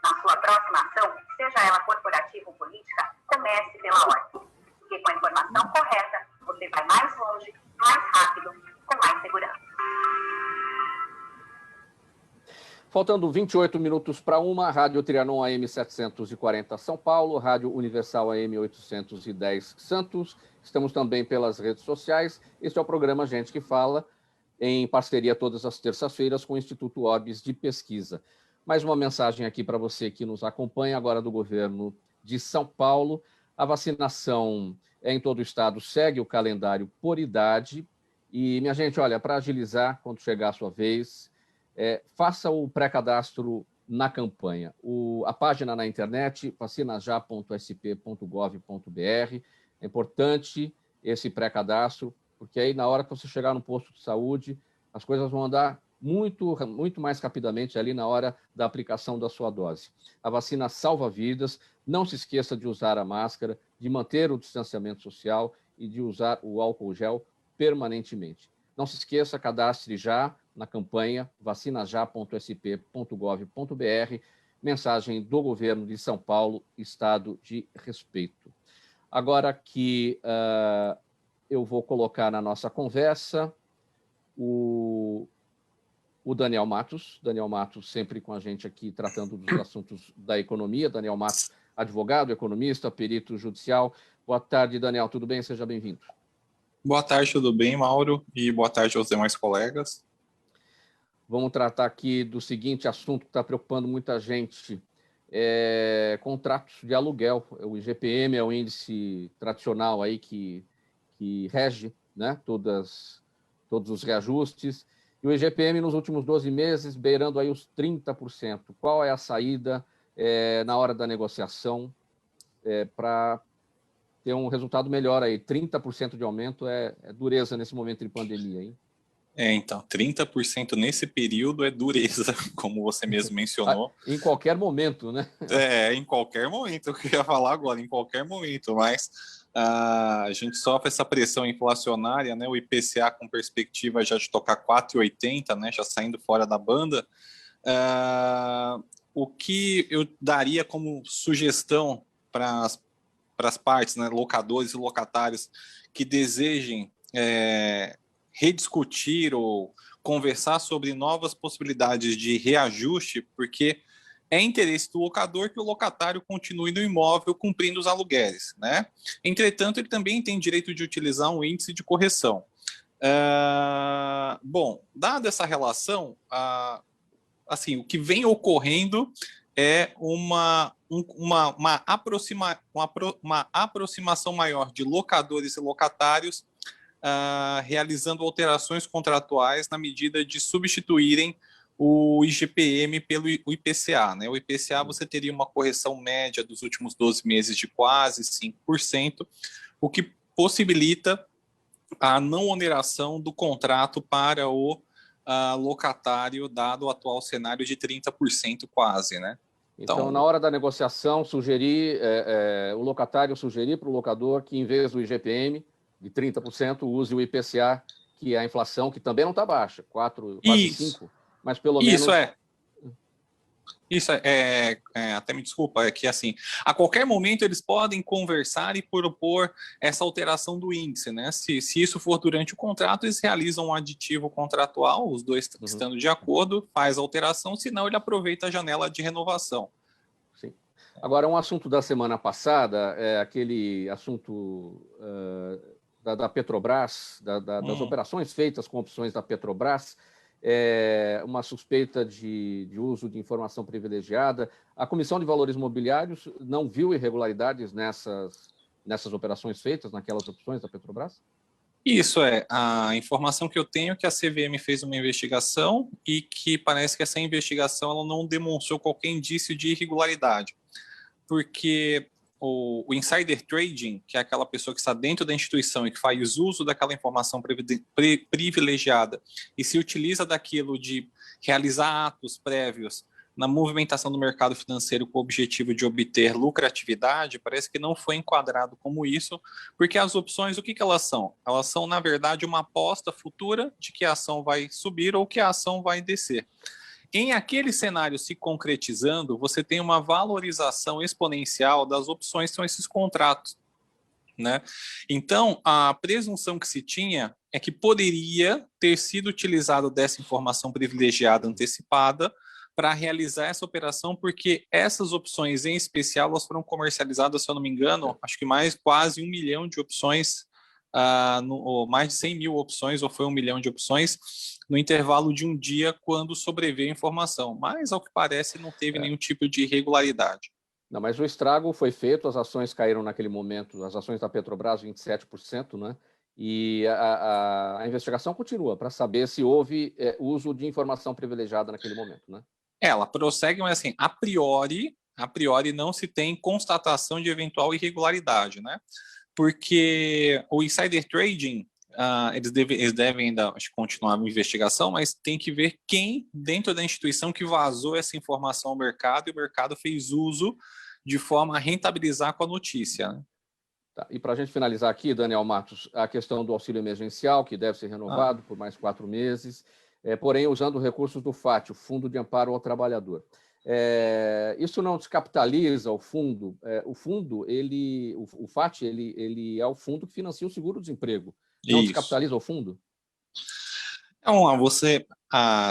Na sua próxima ação, seja ela corporativa ou política, comece pela Orbis. Porque com a informação correta, você vai mais longe, mais rápido, com mais segurança. Faltando 28 minutos para uma, Rádio Trianon AM 740 São Paulo, Rádio Universal AM 810 Santos. Estamos também pelas redes sociais. Este é o programa Gente que Fala, em parceria todas as terças-feiras com o Instituto Orbis de Pesquisa. Mais uma mensagem aqui para você que nos acompanha agora do governo de São Paulo. A vacinação em todo o estado segue o calendário por idade. E, minha gente, olha, para agilizar, quando chegar a sua vez, faça o pré-cadastro na campanha. A página na internet, vacinajá.sp.gov.br. É importante esse pré-cadastro, porque aí na hora que você chegar no posto de saúde, as coisas vão andar muito, muito mais rapidamente ali na hora da aplicação da sua dose. A vacina salva vidas. Não se esqueça de usar a máscara, de manter o distanciamento social e de usar o álcool gel permanentemente. Não se esqueça, cadastre já na campanha vacinajá.sp.gov.br, mensagem do governo de São Paulo, Estado de Respeito. Agora que eu vou colocar na nossa conversa o Daniel Matos. Daniel Matos sempre com a gente aqui tratando dos assuntos da economia. Daniel Matos, advogado, economista, perito judicial. Boa tarde, Daniel. Tudo bem? Seja bem-vindo. Boa tarde, tudo bem, Mauro? E boa tarde aos demais colegas. Vamos tratar aqui do seguinte assunto que está preocupando muita gente. Contratos de aluguel. O IGPM é o índice tradicional aí que rege, né, todos os reajustes. E o IGPM nos últimos 12 meses beirando aí os 30%. Qual é a saída na hora da negociação para ter um resultado melhor aí? 30% de aumento é dureza nesse momento de pandemia, hein? Então, 30% nesse período é dureza, como você mesmo mencionou. Em qualquer momento, né? Em qualquer momento, eu queria falar agora, em qualquer momento, mas a gente sofre essa pressão inflacionária, né? O IPCA com perspectiva já de tocar 4,80, né? Já saindo fora da banda. O que eu daria como sugestão para as partes, né, locadores e locatários que desejem rediscutir ou conversar sobre novas possibilidades de reajuste, porque é interesse do locador que o locatário continue no imóvel cumprindo os aluguéis, né? Entretanto, ele também tem direito de utilizar um índice de correção. Bom, dada essa relação, assim, o que vem ocorrendo é uma aproximação maior de locadores e locatários realizando alterações contratuais na medida de substituírem o IGPM pelo IPCA. Né? O IPCA você teria uma correção média dos últimos 12 meses de quase 5%, o que possibilita a não oneração do contrato para o locatário, dado o atual cenário de 30% quase, né? Então, na hora da negociação, o locatário sugerir para o locador que, em vez do IGPM de 30%, use o IPCA, que é a inflação, que também não está baixa, quase 5%, mas pelo menos... Isso até me desculpa, é que assim, a qualquer momento eles podem conversar e propor essa alteração do índice, né? Se isso for durante o contrato, eles realizam um aditivo contratual, os dois estando de acordo, faz a alteração, senão ele aproveita a janela de renovação. Sim. Agora, um assunto da semana passada é aquele assunto da Petrobras, das operações feitas com opções da Petrobras, uma suspeita de uso de informação privilegiada. A Comissão de Valores Mobiliários não viu irregularidades nessas operações feitas, naquelas opções da Petrobras? Isso a informação que eu tenho é que a CVM fez uma investigação e que parece que essa investigação ela não demonstrou qualquer indício de irregularidade, porque o insider trading, que é aquela pessoa que está dentro da instituição e que faz uso daquela informação privilegiada e se utiliza daquilo de realizar atos prévios na movimentação do mercado financeiro com o objetivo de obter lucratividade, parece que não foi enquadrado como isso, porque as opções, o que elas são? Elas são, na verdade, uma aposta futura de que a ação vai subir ou que a ação vai descer. Em aquele cenário se concretizando, você tem uma valorização exponencial das opções, que são esses contratos, né? Então, a presunção que se tinha é que poderia ter sido utilizado dessa informação privilegiada antecipada para realizar essa operação, porque essas opções, em especial, elas foram comercializadas, se eu não me engano, acho que quase 1 milhão de opções, mais de 100 mil opções, ou foi 1 milhão de opções, no intervalo de um dia, quando sobreveio a informação. Mas, ao que parece, não teve nenhum tipo de irregularidade. Não, mas o estrago foi feito, as ações caíram naquele momento, as ações da Petrobras, 27%, né? E a investigação continua para saber se houve uso de informação privilegiada naquele momento, né? Ela prossegue, mas assim, a priori não se tem constatação de eventual irregularidade, né? Porque o insider trading, eles devem ainda continuar a investigação, mas tem que ver quem dentro da instituição que vazou essa informação ao mercado e o mercado fez uso de forma a rentabilizar com a notícia, né? Tá. E para a gente finalizar aqui, Daniel Matos, a questão do auxílio emergencial, que deve ser renovado por mais 4 meses, porém usando recursos do FAT, o Fundo de Amparo ao Trabalhador. Isso não descapitaliza o fundo? O fundo, o FAT, ele é o fundo que financia o seguro-desemprego. Não descapitaliza o fundo? Então,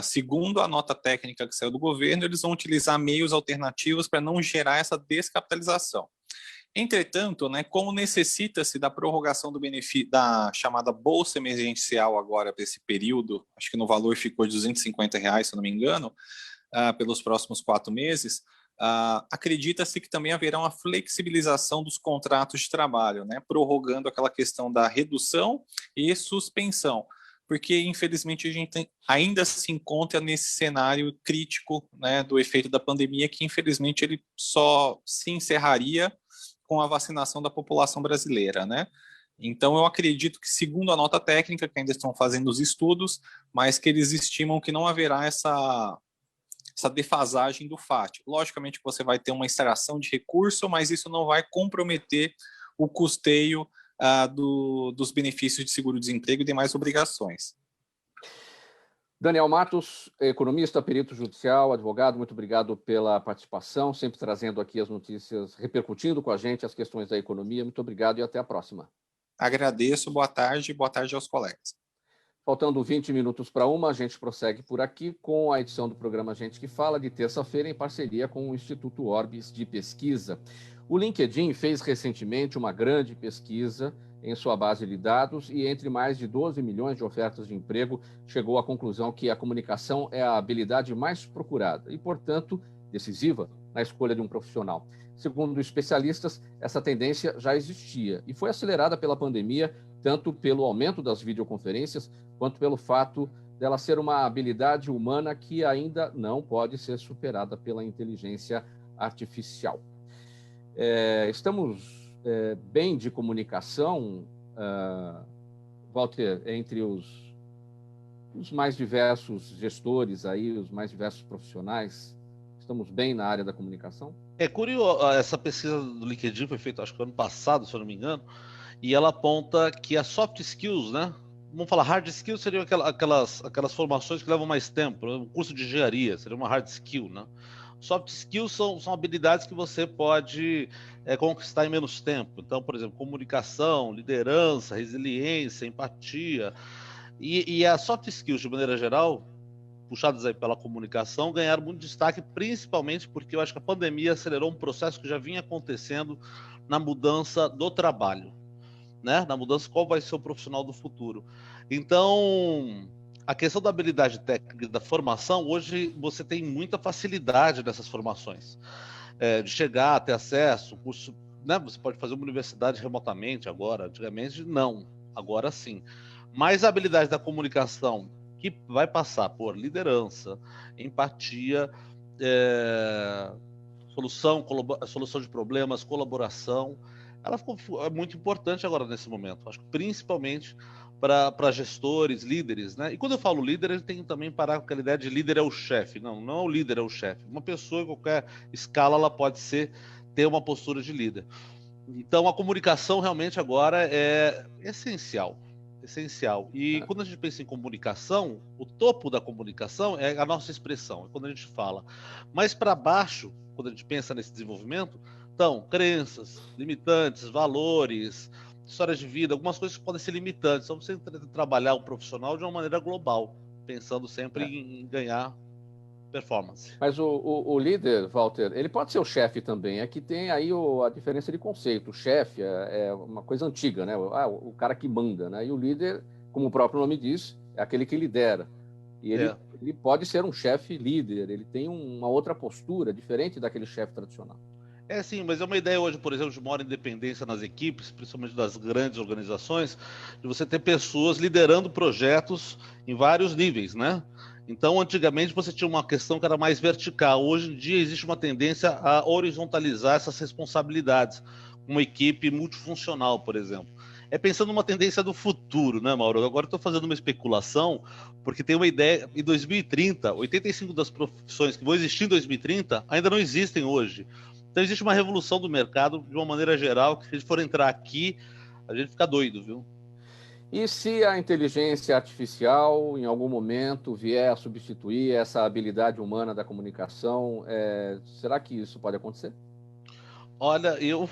segundo a nota técnica que saiu do governo, eles vão utilizar meios alternativos para não gerar essa descapitalização. Entretanto, né, como necessita-se da prorrogação do benefício da chamada bolsa emergencial agora para esse período, acho que no valor ficou de R$250, se eu não me engano, pelos próximos 4 meses, acredita-se que também haverá uma flexibilização dos contratos de trabalho, né, prorrogando aquela questão da redução e suspensão, porque infelizmente a gente ainda se encontra nesse cenário crítico, né, do efeito da pandemia, que infelizmente ele só se encerraria com a vacinação da população brasileira, né? Então, eu acredito que, segundo a nota técnica, que ainda estão fazendo os estudos, mas que eles estimam que não haverá essa defasagem do FAT. Logicamente, você vai ter uma extração de recurso, mas isso não vai comprometer o custeio dos benefícios de seguro-desemprego e demais obrigações. Daniel Matos, economista, perito judicial, advogado, muito obrigado pela participação, sempre trazendo aqui as notícias, repercutindo com a gente as questões da economia. Muito obrigado e até a próxima. Agradeço, boa tarde aos colegas. Faltando 20 minutos para 1, a gente prossegue por aqui com a edição do programa Gente que Fala, de terça-feira, em parceria com o Instituto Orbis de Pesquisa. O LinkedIn fez recentemente uma grande pesquisa em sua base de dados e, entre mais de 12 milhões de ofertas de emprego, chegou à conclusão que a comunicação é a habilidade mais procurada e, portanto, decisiva na escolha de um profissional. Segundo especialistas, essa tendência já existia e foi acelerada pela pandemia, tanto pelo aumento das videoconferências, quanto pelo fato dela ser uma habilidade humana que ainda não pode ser superada pela inteligência artificial. Estamos bem de comunicação, Walter, entre os mais diversos gestores aí, os mais diversos profissionais, estamos bem na área da comunicação? É curioso, essa pesquisa do LinkedIn foi feita, acho que ano passado, se eu não me engano, e ela aponta que as soft skills, né? Vamos falar, hard skills seriam aquelas formações que levam mais tempo, um curso de engenharia seria uma hard skill, né? Soft skills são habilidades que você pode conquistar em menos tempo. Então, por exemplo, comunicação, liderança, resiliência, empatia. E as soft skills, de maneira geral, puxadas aí pela comunicação, ganharam muito destaque, principalmente porque eu acho que a pandemia acelerou um processo que já vinha acontecendo na mudança do trabalho, né? Na mudança, qual vai ser o profissional do futuro. Então, a questão da habilidade técnica, da formação, hoje você tem muita facilidade nessas formações, de chegar, ter acesso, curso, né? Você pode fazer uma universidade remotamente agora, antigamente não, agora sim. Mas a habilidade da comunicação, que vai passar por liderança, empatia, solução de problemas, colaboração, ela ficou muito importante agora nesse momento, acho que principalmente para gestores, líderes, né? E quando eu falo líder, ele tem que também parar com aquela ideia de líder é o chefe. Não é o líder, é o chefe. Uma pessoa em qualquer escala, ela pode ter uma postura de líder. Então, a comunicação realmente agora é essencial. E quando a gente pensa em comunicação, o topo da comunicação é a nossa expressão, é quando a gente fala. Mas para baixo, quando a gente pensa nesse desenvolvimento, então, crenças, limitantes, valores, histórias de vida, algumas coisas que podem ser limitantes. Então, você trabalhar o profissional de uma maneira global, pensando sempre em ganhar performance. Mas o líder, Walter, ele pode ser o chefe também. Aqui tem aí a diferença de conceito. O chefe é uma coisa antiga, né? O cara que manda, né? E o líder, como o próprio nome diz, é aquele que lidera. E ele pode ser um chefe líder, ele tem uma outra postura, diferente daquele chefe tradicional. Sim, mas é uma ideia hoje, por exemplo, de maior independência nas equipes, principalmente das grandes organizações, de você ter pessoas liderando projetos em vários níveis, né? Então, antigamente, você tinha uma questão que era mais vertical. Hoje em dia, existe uma tendência a horizontalizar essas responsabilidades. Uma equipe multifuncional, por exemplo. Pensando numa tendência do futuro, né, Mauro? Agora estou fazendo uma especulação, porque tem uma ideia, em 2030, 85% das profissões que vão existir em 2030 ainda não existem hoje. Então, existe uma revolução do mercado, de uma maneira geral, que se a gente for entrar aqui, a gente fica doido, viu? E se a inteligência artificial, em algum momento, vier a substituir essa habilidade humana da comunicação, será que isso pode acontecer? Olha, eu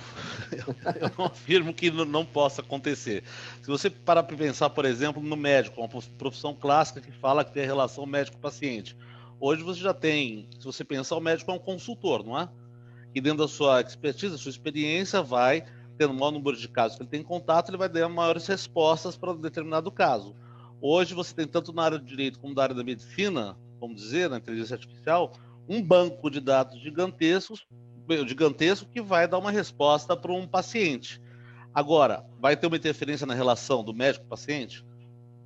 não afirmo que não possa acontecer. Se você parar para pensar, por exemplo, no médico, uma profissão clássica que fala que tem a relação médico-paciente. Hoje você já tem, se você pensar, o médico é um consultor, não é? E dentro da sua expertise, da sua experiência, vai tendo o maior número de casos que ele tem contato, ele vai dar maiores respostas para um determinado caso. Hoje você tem, tanto na área do direito como na área da medicina, vamos dizer, na inteligência artificial, um banco de dados gigantesco que vai dar uma resposta para um paciente. Agora, vai ter uma interferência na relação do médico-paciente?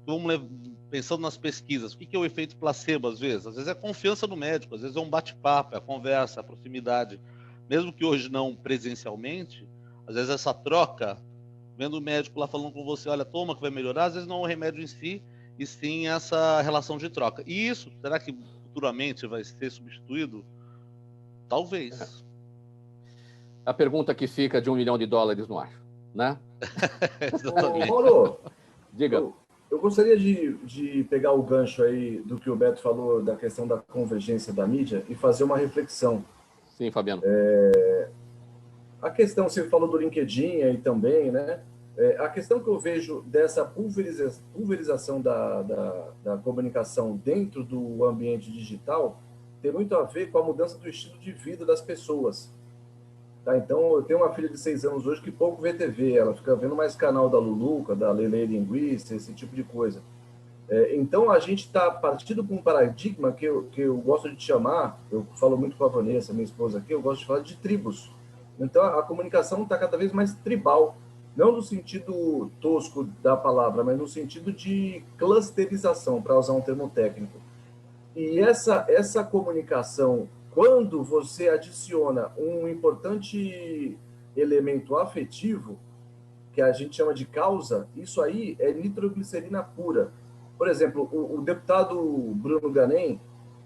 Vamos pensando nas pesquisas, o que é o efeito placebo às vezes? Às vezes é a confiança no médico, às vezes é um bate-papo, é a conversa, a proximidade. Mesmo que hoje não presencialmente, às vezes essa troca, vendo o médico lá falando com você, olha, toma que vai melhorar, às vezes não é o remédio em si, e sim essa relação de troca. E isso, será que futuramente vai ser substituído? Talvez. A pergunta que fica de $1 milhão no ar, né? Mauro, diga. Eu gostaria de pegar o gancho aí do que o Beto falou da questão da convergência da mídia e fazer uma reflexão. Sim, Fabiano. A questão, você falou do LinkedIn aí também, né? A questão que eu vejo dessa pulverização da comunicação dentro do ambiente digital tem muito a ver com a mudança do estilo de vida das pessoas. Tá? Então, eu tenho uma filha de 6 anos hoje que pouco vê TV, ela fica vendo mais canal da Luluca, da Lele Linguiça, esse tipo de coisa. Então, a gente está partindo com um paradigma que eu gosto de chamar, eu falo muito com a Vanessa, minha esposa aqui, eu gosto de falar de tribos. Então, a comunicação está cada vez mais tribal, não no sentido tosco da palavra, mas no sentido de clusterização, para usar um termo técnico. E essa comunicação, quando você adiciona um importante elemento afetivo, que a gente chama de causa, isso aí é nitroglicerina pura. Por exemplo, o deputado Bruno Ganem,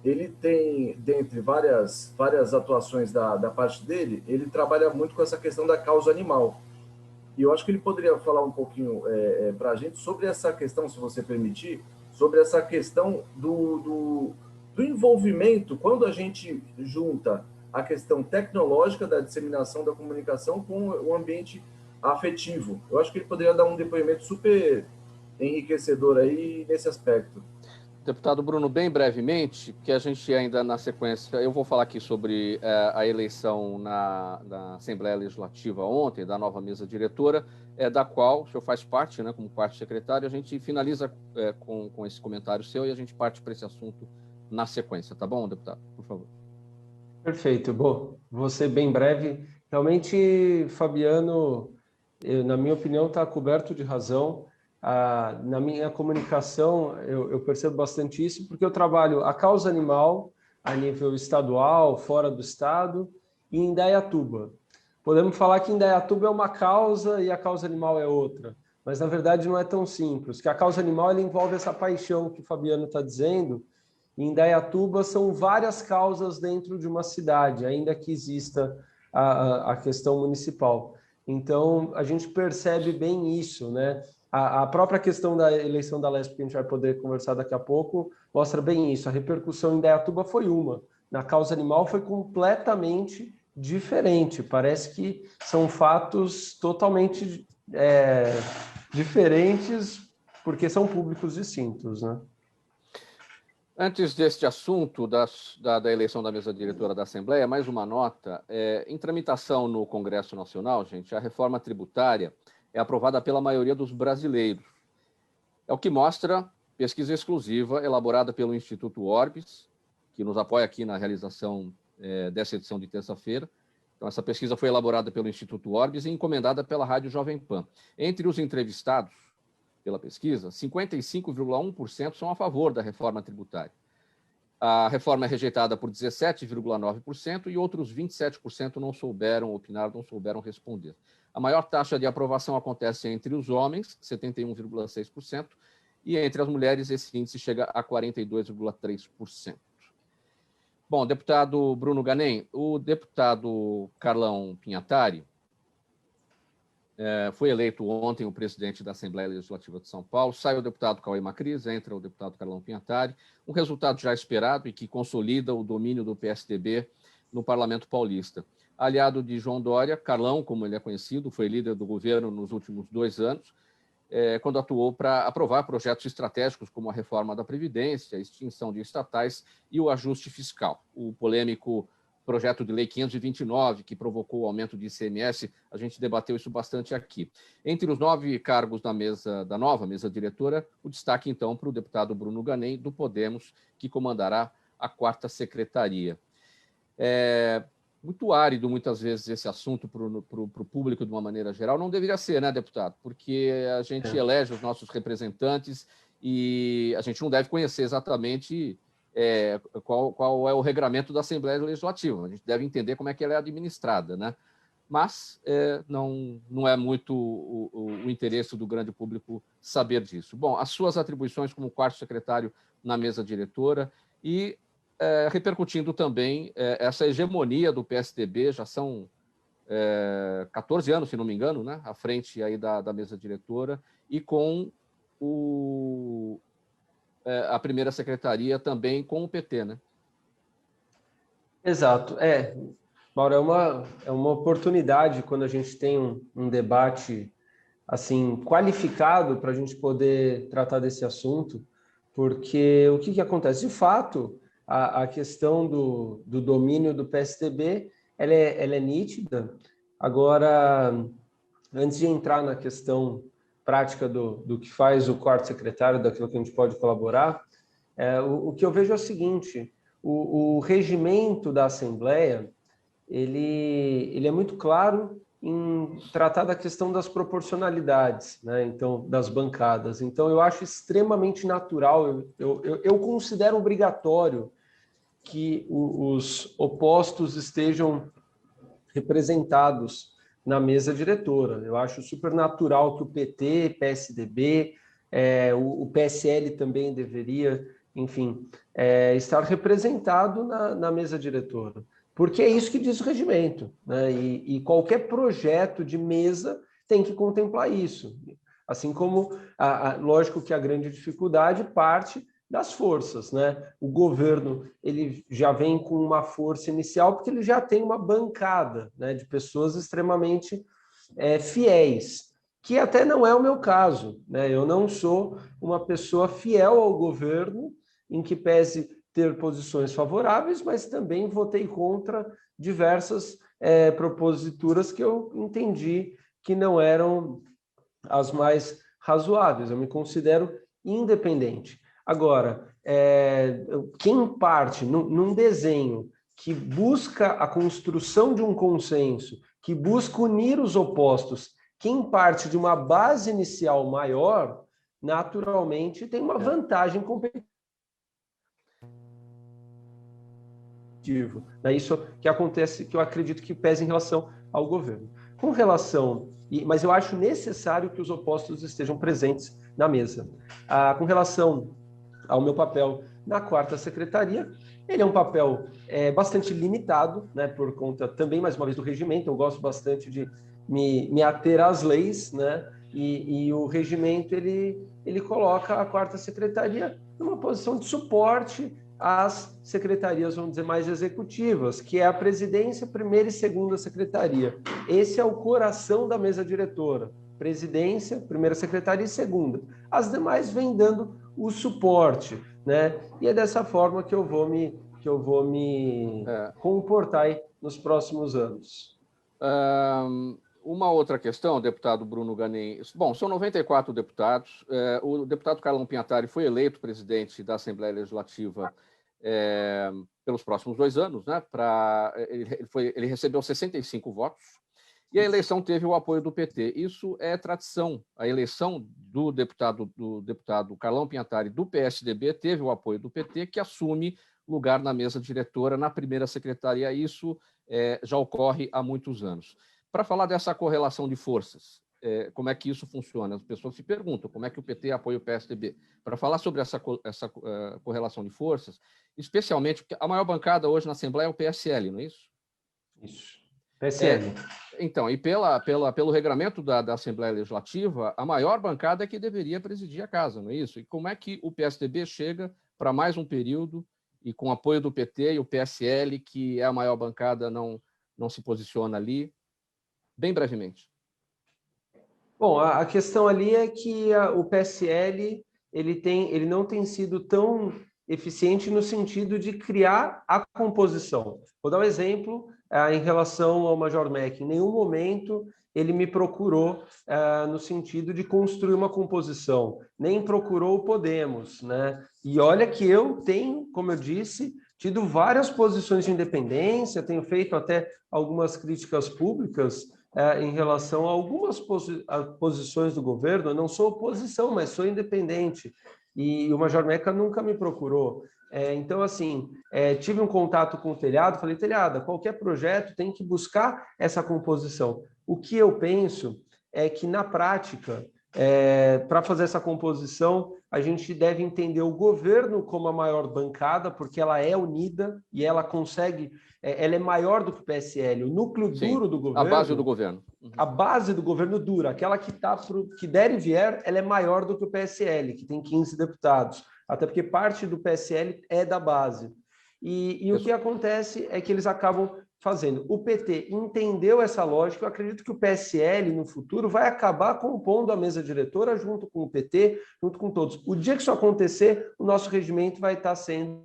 ele tem, dentre várias atuações da parte dele, ele trabalha muito com essa questão da causa animal. E eu acho que ele poderia falar um pouquinho para a gente sobre essa questão, se você permitir, sobre essa questão do envolvimento, quando a gente junta a questão tecnológica da disseminação da comunicação com o ambiente afetivo. Eu acho que ele poderia dar um depoimento super enriquecedor aí nesse aspecto. Deputado Bruno, bem brevemente, que a gente ainda na sequência, eu vou falar aqui sobre a eleição na Assembleia Legislativa ontem, da nova mesa diretora, da qual o senhor faz parte, né, como parte secretário. A gente finaliza com esse comentário seu e a gente parte para esse assunto na sequência, tá bom, deputado? Por favor. Perfeito. Bom, vou ser bem breve. Realmente, Fabiano, na minha opinião, está coberto de razão. Na minha comunicação, eu percebo bastante isso, porque eu trabalho a causa animal a nível estadual, fora do estado, e em Indaiatuba. Podemos falar que Indaiatuba é uma causa e a causa animal é outra, mas na verdade não é tão simples, que a causa animal ela envolve essa paixão que o Fabiano está dizendo. Em Indaiatuba são várias causas dentro de uma cidade, ainda que exista a questão municipal. Então, a gente percebe bem isso, né? A própria questão da eleição da Lesp, que a gente vai poder conversar daqui a pouco, mostra bem isso. A repercussão em Indaiatuba foi uma. Na causa animal foi completamente diferente. Parece que são fatos totalmente diferentes, porque são públicos distintos, né? Antes deste assunto da eleição da mesa diretora da Assembleia, mais uma nota. Em tramitação no Congresso Nacional, gente, a reforma tributária é aprovada pela maioria dos brasileiros. É o que mostra pesquisa exclusiva elaborada pelo Instituto Orbis, que nos apoia aqui na realização dessa edição de terça-feira. Então, essa pesquisa foi elaborada pelo Instituto Orbis e encomendada pela Rádio Jovem Pan. Entre os entrevistados pela pesquisa, 55,1% são a favor da reforma tributária. A reforma é rejeitada por 17,9% e outros 27% não souberam opinar, não souberam responder. A maior taxa de aprovação acontece entre os homens, 71,6%, e entre as mulheres esse índice chega a 42,3%. Bom, deputado Bruno Ganem, o deputado Carlão Pinhatari foi eleito ontem o presidente da Assembleia Legislativa de São Paulo, sai o deputado Cauê Macris, entra o deputado Carlão Pinhatari, um resultado já esperado e que consolida o domínio do PSDB no Parlamento Paulista. Aliado de João Dória, Carlão, como ele é conhecido, foi líder do governo nos últimos 2 anos, quando atuou para aprovar projetos estratégicos como a reforma da Previdência, a extinção de estatais e o ajuste fiscal. O polêmico projeto de lei 529, que provocou o aumento de ICMS, a gente debateu isso bastante aqui. Entre os 9 cargos da nova mesa diretora, o destaque, então, para o deputado Bruno Ganem, do Podemos, que comandará a 4ª secretaria. Muito árido, muitas vezes, esse assunto para o público de uma maneira geral. Não deveria ser, né, deputado? Porque a gente elege os nossos representantes e a gente não deve conhecer exatamente qual é o regramento da Assembleia Legislativa. A gente deve entender como é que ela é administrada, né? Mas não é muito o interesse do grande público saber disso. Bom, as suas atribuições como 4º secretário na mesa diretora e repercutindo também essa hegemonia do PSDB, já são 14 anos, se não me engano, né, à frente aí da mesa diretora, e com a primeira secretaria também com o PT, né? Exato. Mauro, é uma oportunidade quando a gente tem um debate assim qualificado para a gente poder tratar desse assunto, porque o que acontece? De fato, a questão do domínio do PSDB ela é nítida. Agora, antes de entrar na questão prática do que faz o quarto secretário, daquilo que a gente pode colaborar, o que eu vejo é o seguinte: o regimento da Assembleia ele é muito claro em tratar da questão das proporcionalidades, né? Então, das bancadas. Então, eu acho extremamente natural, eu considero obrigatório que os opostos estejam representados na mesa diretora. Eu acho super natural que o PT, PSDB, o PSL também deveria, enfim, estar representado na mesa diretora, porque é isso que diz o regimento, né? E qualquer projeto de mesa tem que contemplar isso. Assim como, lógico que a grande dificuldade parte das forças, né? O governo ele já vem com uma força inicial porque ele já tem uma bancada, né, de pessoas extremamente fiéis, que até não é o meu caso, né? Eu não sou uma pessoa fiel ao governo, em que pese ter posições favoráveis, mas também votei contra diversas proposituras que eu entendi que não eram as mais razoáveis. Eu me considero independente. Agora, quem parte num desenho que busca a construção de um consenso, que busca unir os opostos, quem parte de uma base inicial maior, naturalmente tem uma vantagem competitiva. É isso que acontece, que eu acredito que pesa em relação ao governo. Com relação, mas eu acho necessário que os opostos estejam presentes na mesa. Com relação ao meu papel na quarta secretaria, ele é um papel bastante limitado, né, por conta também, mais uma vez, do regimento. Eu gosto bastante de me ater às leis, né, e o regimento ele coloca a quarta secretaria numa posição de suporte às secretarias, vamos dizer, mais executivas, que é a presidência, primeira e segunda secretaria. Esse é o coração da mesa diretora: presidência, primeira secretaria e segunda. As demais vêm dando o suporte, né? E é dessa forma que eu vou me comportar aí nos próximos anos. Uma outra questão, deputado Bruno Ganem. Bom, são 94 deputados. O deputado Carlão Pinhatari foi eleito presidente da Assembleia Legislativa pelos próximos 2 anos, né? Ele recebeu 65 votos. E a eleição teve o apoio do PT. Isso é tradição. A eleição do deputado Carlão Pinhatari, do PSDB, teve o apoio do PT, que assume lugar na mesa diretora, na primeira secretaria. Isso já ocorre há muitos anos. Para falar dessa correlação de forças, como é que isso funciona? As pessoas se perguntam como é que o PT apoia o PSDB. Para falar sobre essa correlação de forças, especialmente porque a maior bancada hoje na Assembleia é o PSL, não é isso? Isso. PSL. Então, e pelo regramento da Assembleia Legislativa, a maior bancada é que deveria presidir a casa, não é isso? E como é que o PSDB chega para mais um período e com apoio do PT e o PSL, que é a maior bancada, não se posiciona ali? Bem brevemente. Bom, a questão ali é que o PSL ele não tem sido tão eficiente no sentido de criar a composição. Vou dar um exemplo em relação ao Major Meck. Em nenhum momento ele me procurou no sentido de construir uma composição, nem procurou o Podemos, né? E olha que eu tenho, como eu disse, tido várias posições de independência, tenho feito até algumas críticas públicas em relação a algumas posições do governo. Eu não sou oposição, mas sou independente. E o Major Meca nunca me procurou. Então, assim, tive um contato com o Telhado, falei: Telhado, qualquer projeto tem que buscar essa composição. O que eu penso é que, na prática, para fazer essa composição, a gente deve entender o governo como a maior bancada, porque ela é unida e ela consegue, ela é maior do que o PSL. O núcleo duro do governo... A base do governo. Uhum. A base do governo dura, aquela que der e vier, ela é maior do que o PSL, que tem 15 deputados. Até porque parte do PSL é da base. E o que acontece é que eles acabam fazendo. O PT entendeu essa lógica. Eu acredito que o PSL, no futuro, vai acabar compondo a mesa diretora junto com o PT, junto com todos. O dia que isso acontecer, o nosso regimento vai estar sendo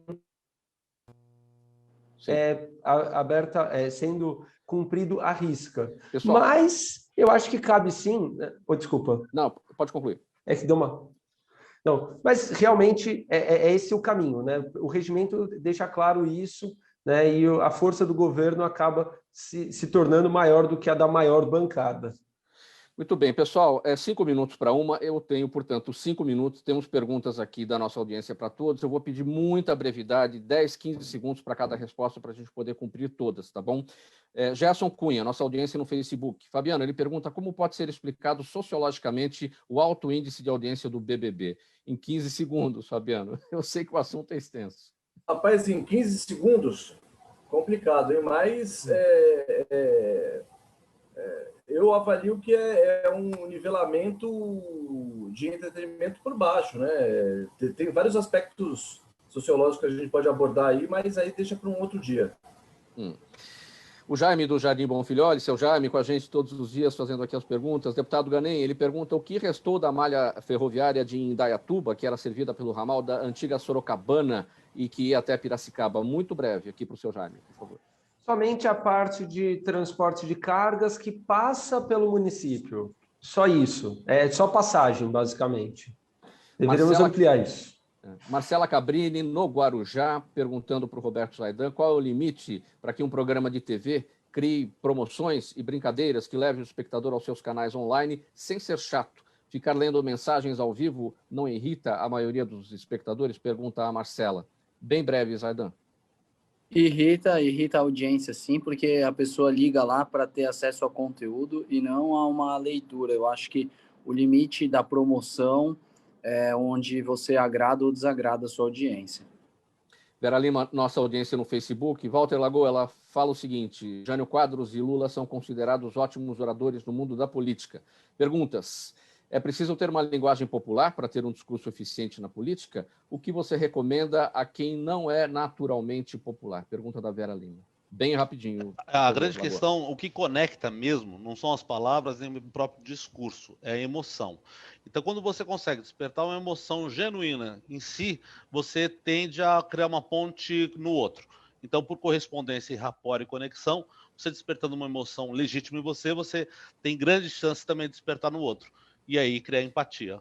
sendo cumprido à risca. Pessoal, mas eu acho que cabe sim... desculpa. Não, pode concluir. É que deu uma... Não, mas realmente é esse o caminho, né? O regimento deixa claro isso, né? E a força do governo acaba se tornando maior do que a da maior bancada. Muito bem, pessoal, 5 minutos para uma, eu tenho, portanto, 5 minutos, temos perguntas aqui da nossa audiência para todos, eu vou pedir muita brevidade, 10, 15 segundos para cada resposta, para a gente poder cumprir todas, tá bom? Gerson Cunha, nossa audiência no Facebook. Fabiano, ele pergunta como pode ser explicado sociologicamente o alto índice de audiência do BBB. Em 15 segundos, Fabiano, eu sei que o assunto é extenso. Rapaz, em 15 segundos, complicado, hein? Mas eu avalio que é um nivelamento de entretenimento por baixo, né? Tem vários aspectos sociológicos que a gente pode abordar aí, mas aí deixa para um outro dia. O Jaime do Jardim Bonfilholi, seu Jaime, com a gente todos os dias fazendo aqui as perguntas. Deputado Ganem, ele pergunta o que restou da malha ferroviária de Indaiatuba, que era servida pelo ramal da antiga Sorocabana e que ia até Piracicaba. Muito breve aqui para o seu Jaime, por favor. Somente a parte de transporte de cargas que passa pelo município. Só isso. É só passagem, basicamente. Deveríamos ampliar isso. Marcela Cabrini, no Guarujá, perguntando para o Roberto Zaidan qual é o limite para que um programa de TV crie promoções e brincadeiras que levem o espectador aos seus canais online sem ser chato. Ficar lendo mensagens ao vivo não irrita a maioria dos espectadores? Pergunta a Marcela. Bem breve, Zaidan. Irrita a audiência, sim, porque a pessoa liga lá para ter acesso ao conteúdo e não a uma leitura. Eu acho que o limite da promoção é onde você agrada ou desagrada a sua audiência. Vera Lima, nossa audiência no Facebook. Walter Lagoa, ela fala o seguinte: Jânio Quadros e Lula são considerados ótimos oradores no mundo da política. Perguntas. É preciso ter uma linguagem popular para ter um discurso eficiente na política? O que você recomenda a quem não é naturalmente popular? Pergunta da Vera Lima. Bem rapidinho. A grande questão, o que conecta mesmo, não são as palavras nem o próprio discurso, é a emoção. Então, quando você consegue despertar uma emoção genuína em si, você tende a criar uma ponte no outro. Então, por correspondência, rapport e conexão, você despertando uma emoção legítima em você, você tem grande chance também de despertar no outro. E aí criar empatia.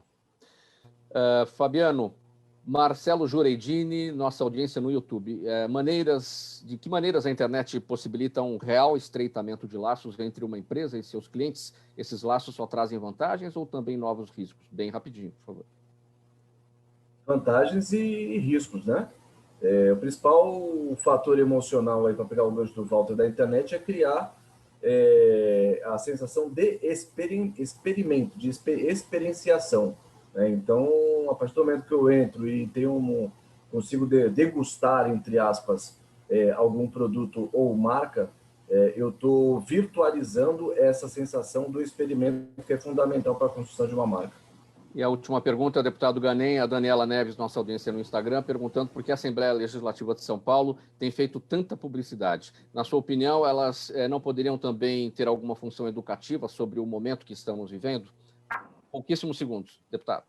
Fabiano, Marcelo Jureidini, nossa audiência no YouTube. De que maneiras a internet possibilita um real estreitamento de laços entre uma empresa e seus clientes? Esses laços só trazem vantagens ou também novos riscos? Bem rapidinho, por favor. Vantagens e riscos, né? O principal fator emocional aí, para pegar o gancho do Walter, da internet, é criar a sensação de experimento, de experienciação. Né? Então, a partir do momento que eu entro e consigo degustar, entre aspas, algum produto ou marca, eu estou virtualizando essa sensação do experimento, que é fundamental para a construção de uma marca. E a última pergunta, deputado Ganem, a Daniela Neves, nossa audiência no Instagram, perguntando por que a Assembleia Legislativa de São Paulo tem feito tanta publicidade. Na sua opinião, elas não poderiam também ter alguma função educativa sobre o momento que estamos vivendo? Pouquíssimos segundos, deputado.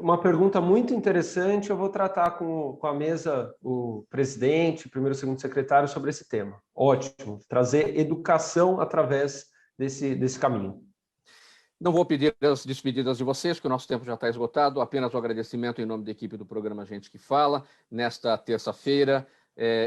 Uma pergunta muito interessante, eu vou tratar com a mesa o presidente, primeiro e segundo secretário sobre esse tema. Ótimo, trazer educação através desse caminho. Não vou pedir as despedidas de vocês, que o nosso tempo já está esgotado, apenas o agradecimento em nome da equipe do programa Gente que Fala, nesta terça-feira,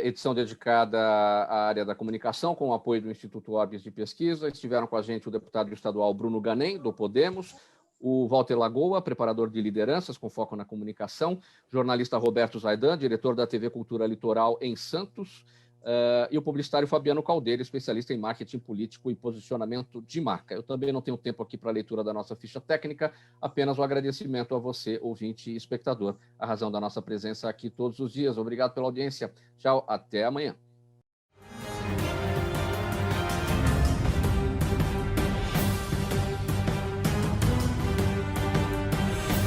edição dedicada à área da comunicação, com o apoio do Instituto Orbis de Pesquisa. Estiveram com a gente o deputado estadual Bruno Ganem, do Podemos, o Walter Lagoa, preparador de lideranças com foco na comunicação, jornalista Roberto Zaidan, diretor da TV Cultura Litoral em Santos, e o publicitário Fabiano Caldeira, especialista em marketing político e posicionamento de marca. Eu também não tenho tempo aqui para a leitura da nossa ficha técnica, apenas o agradecimento a você, ouvinte e espectador, a razão da nossa presença aqui todos os dias. Obrigado pela audiência. Tchau, até amanhã.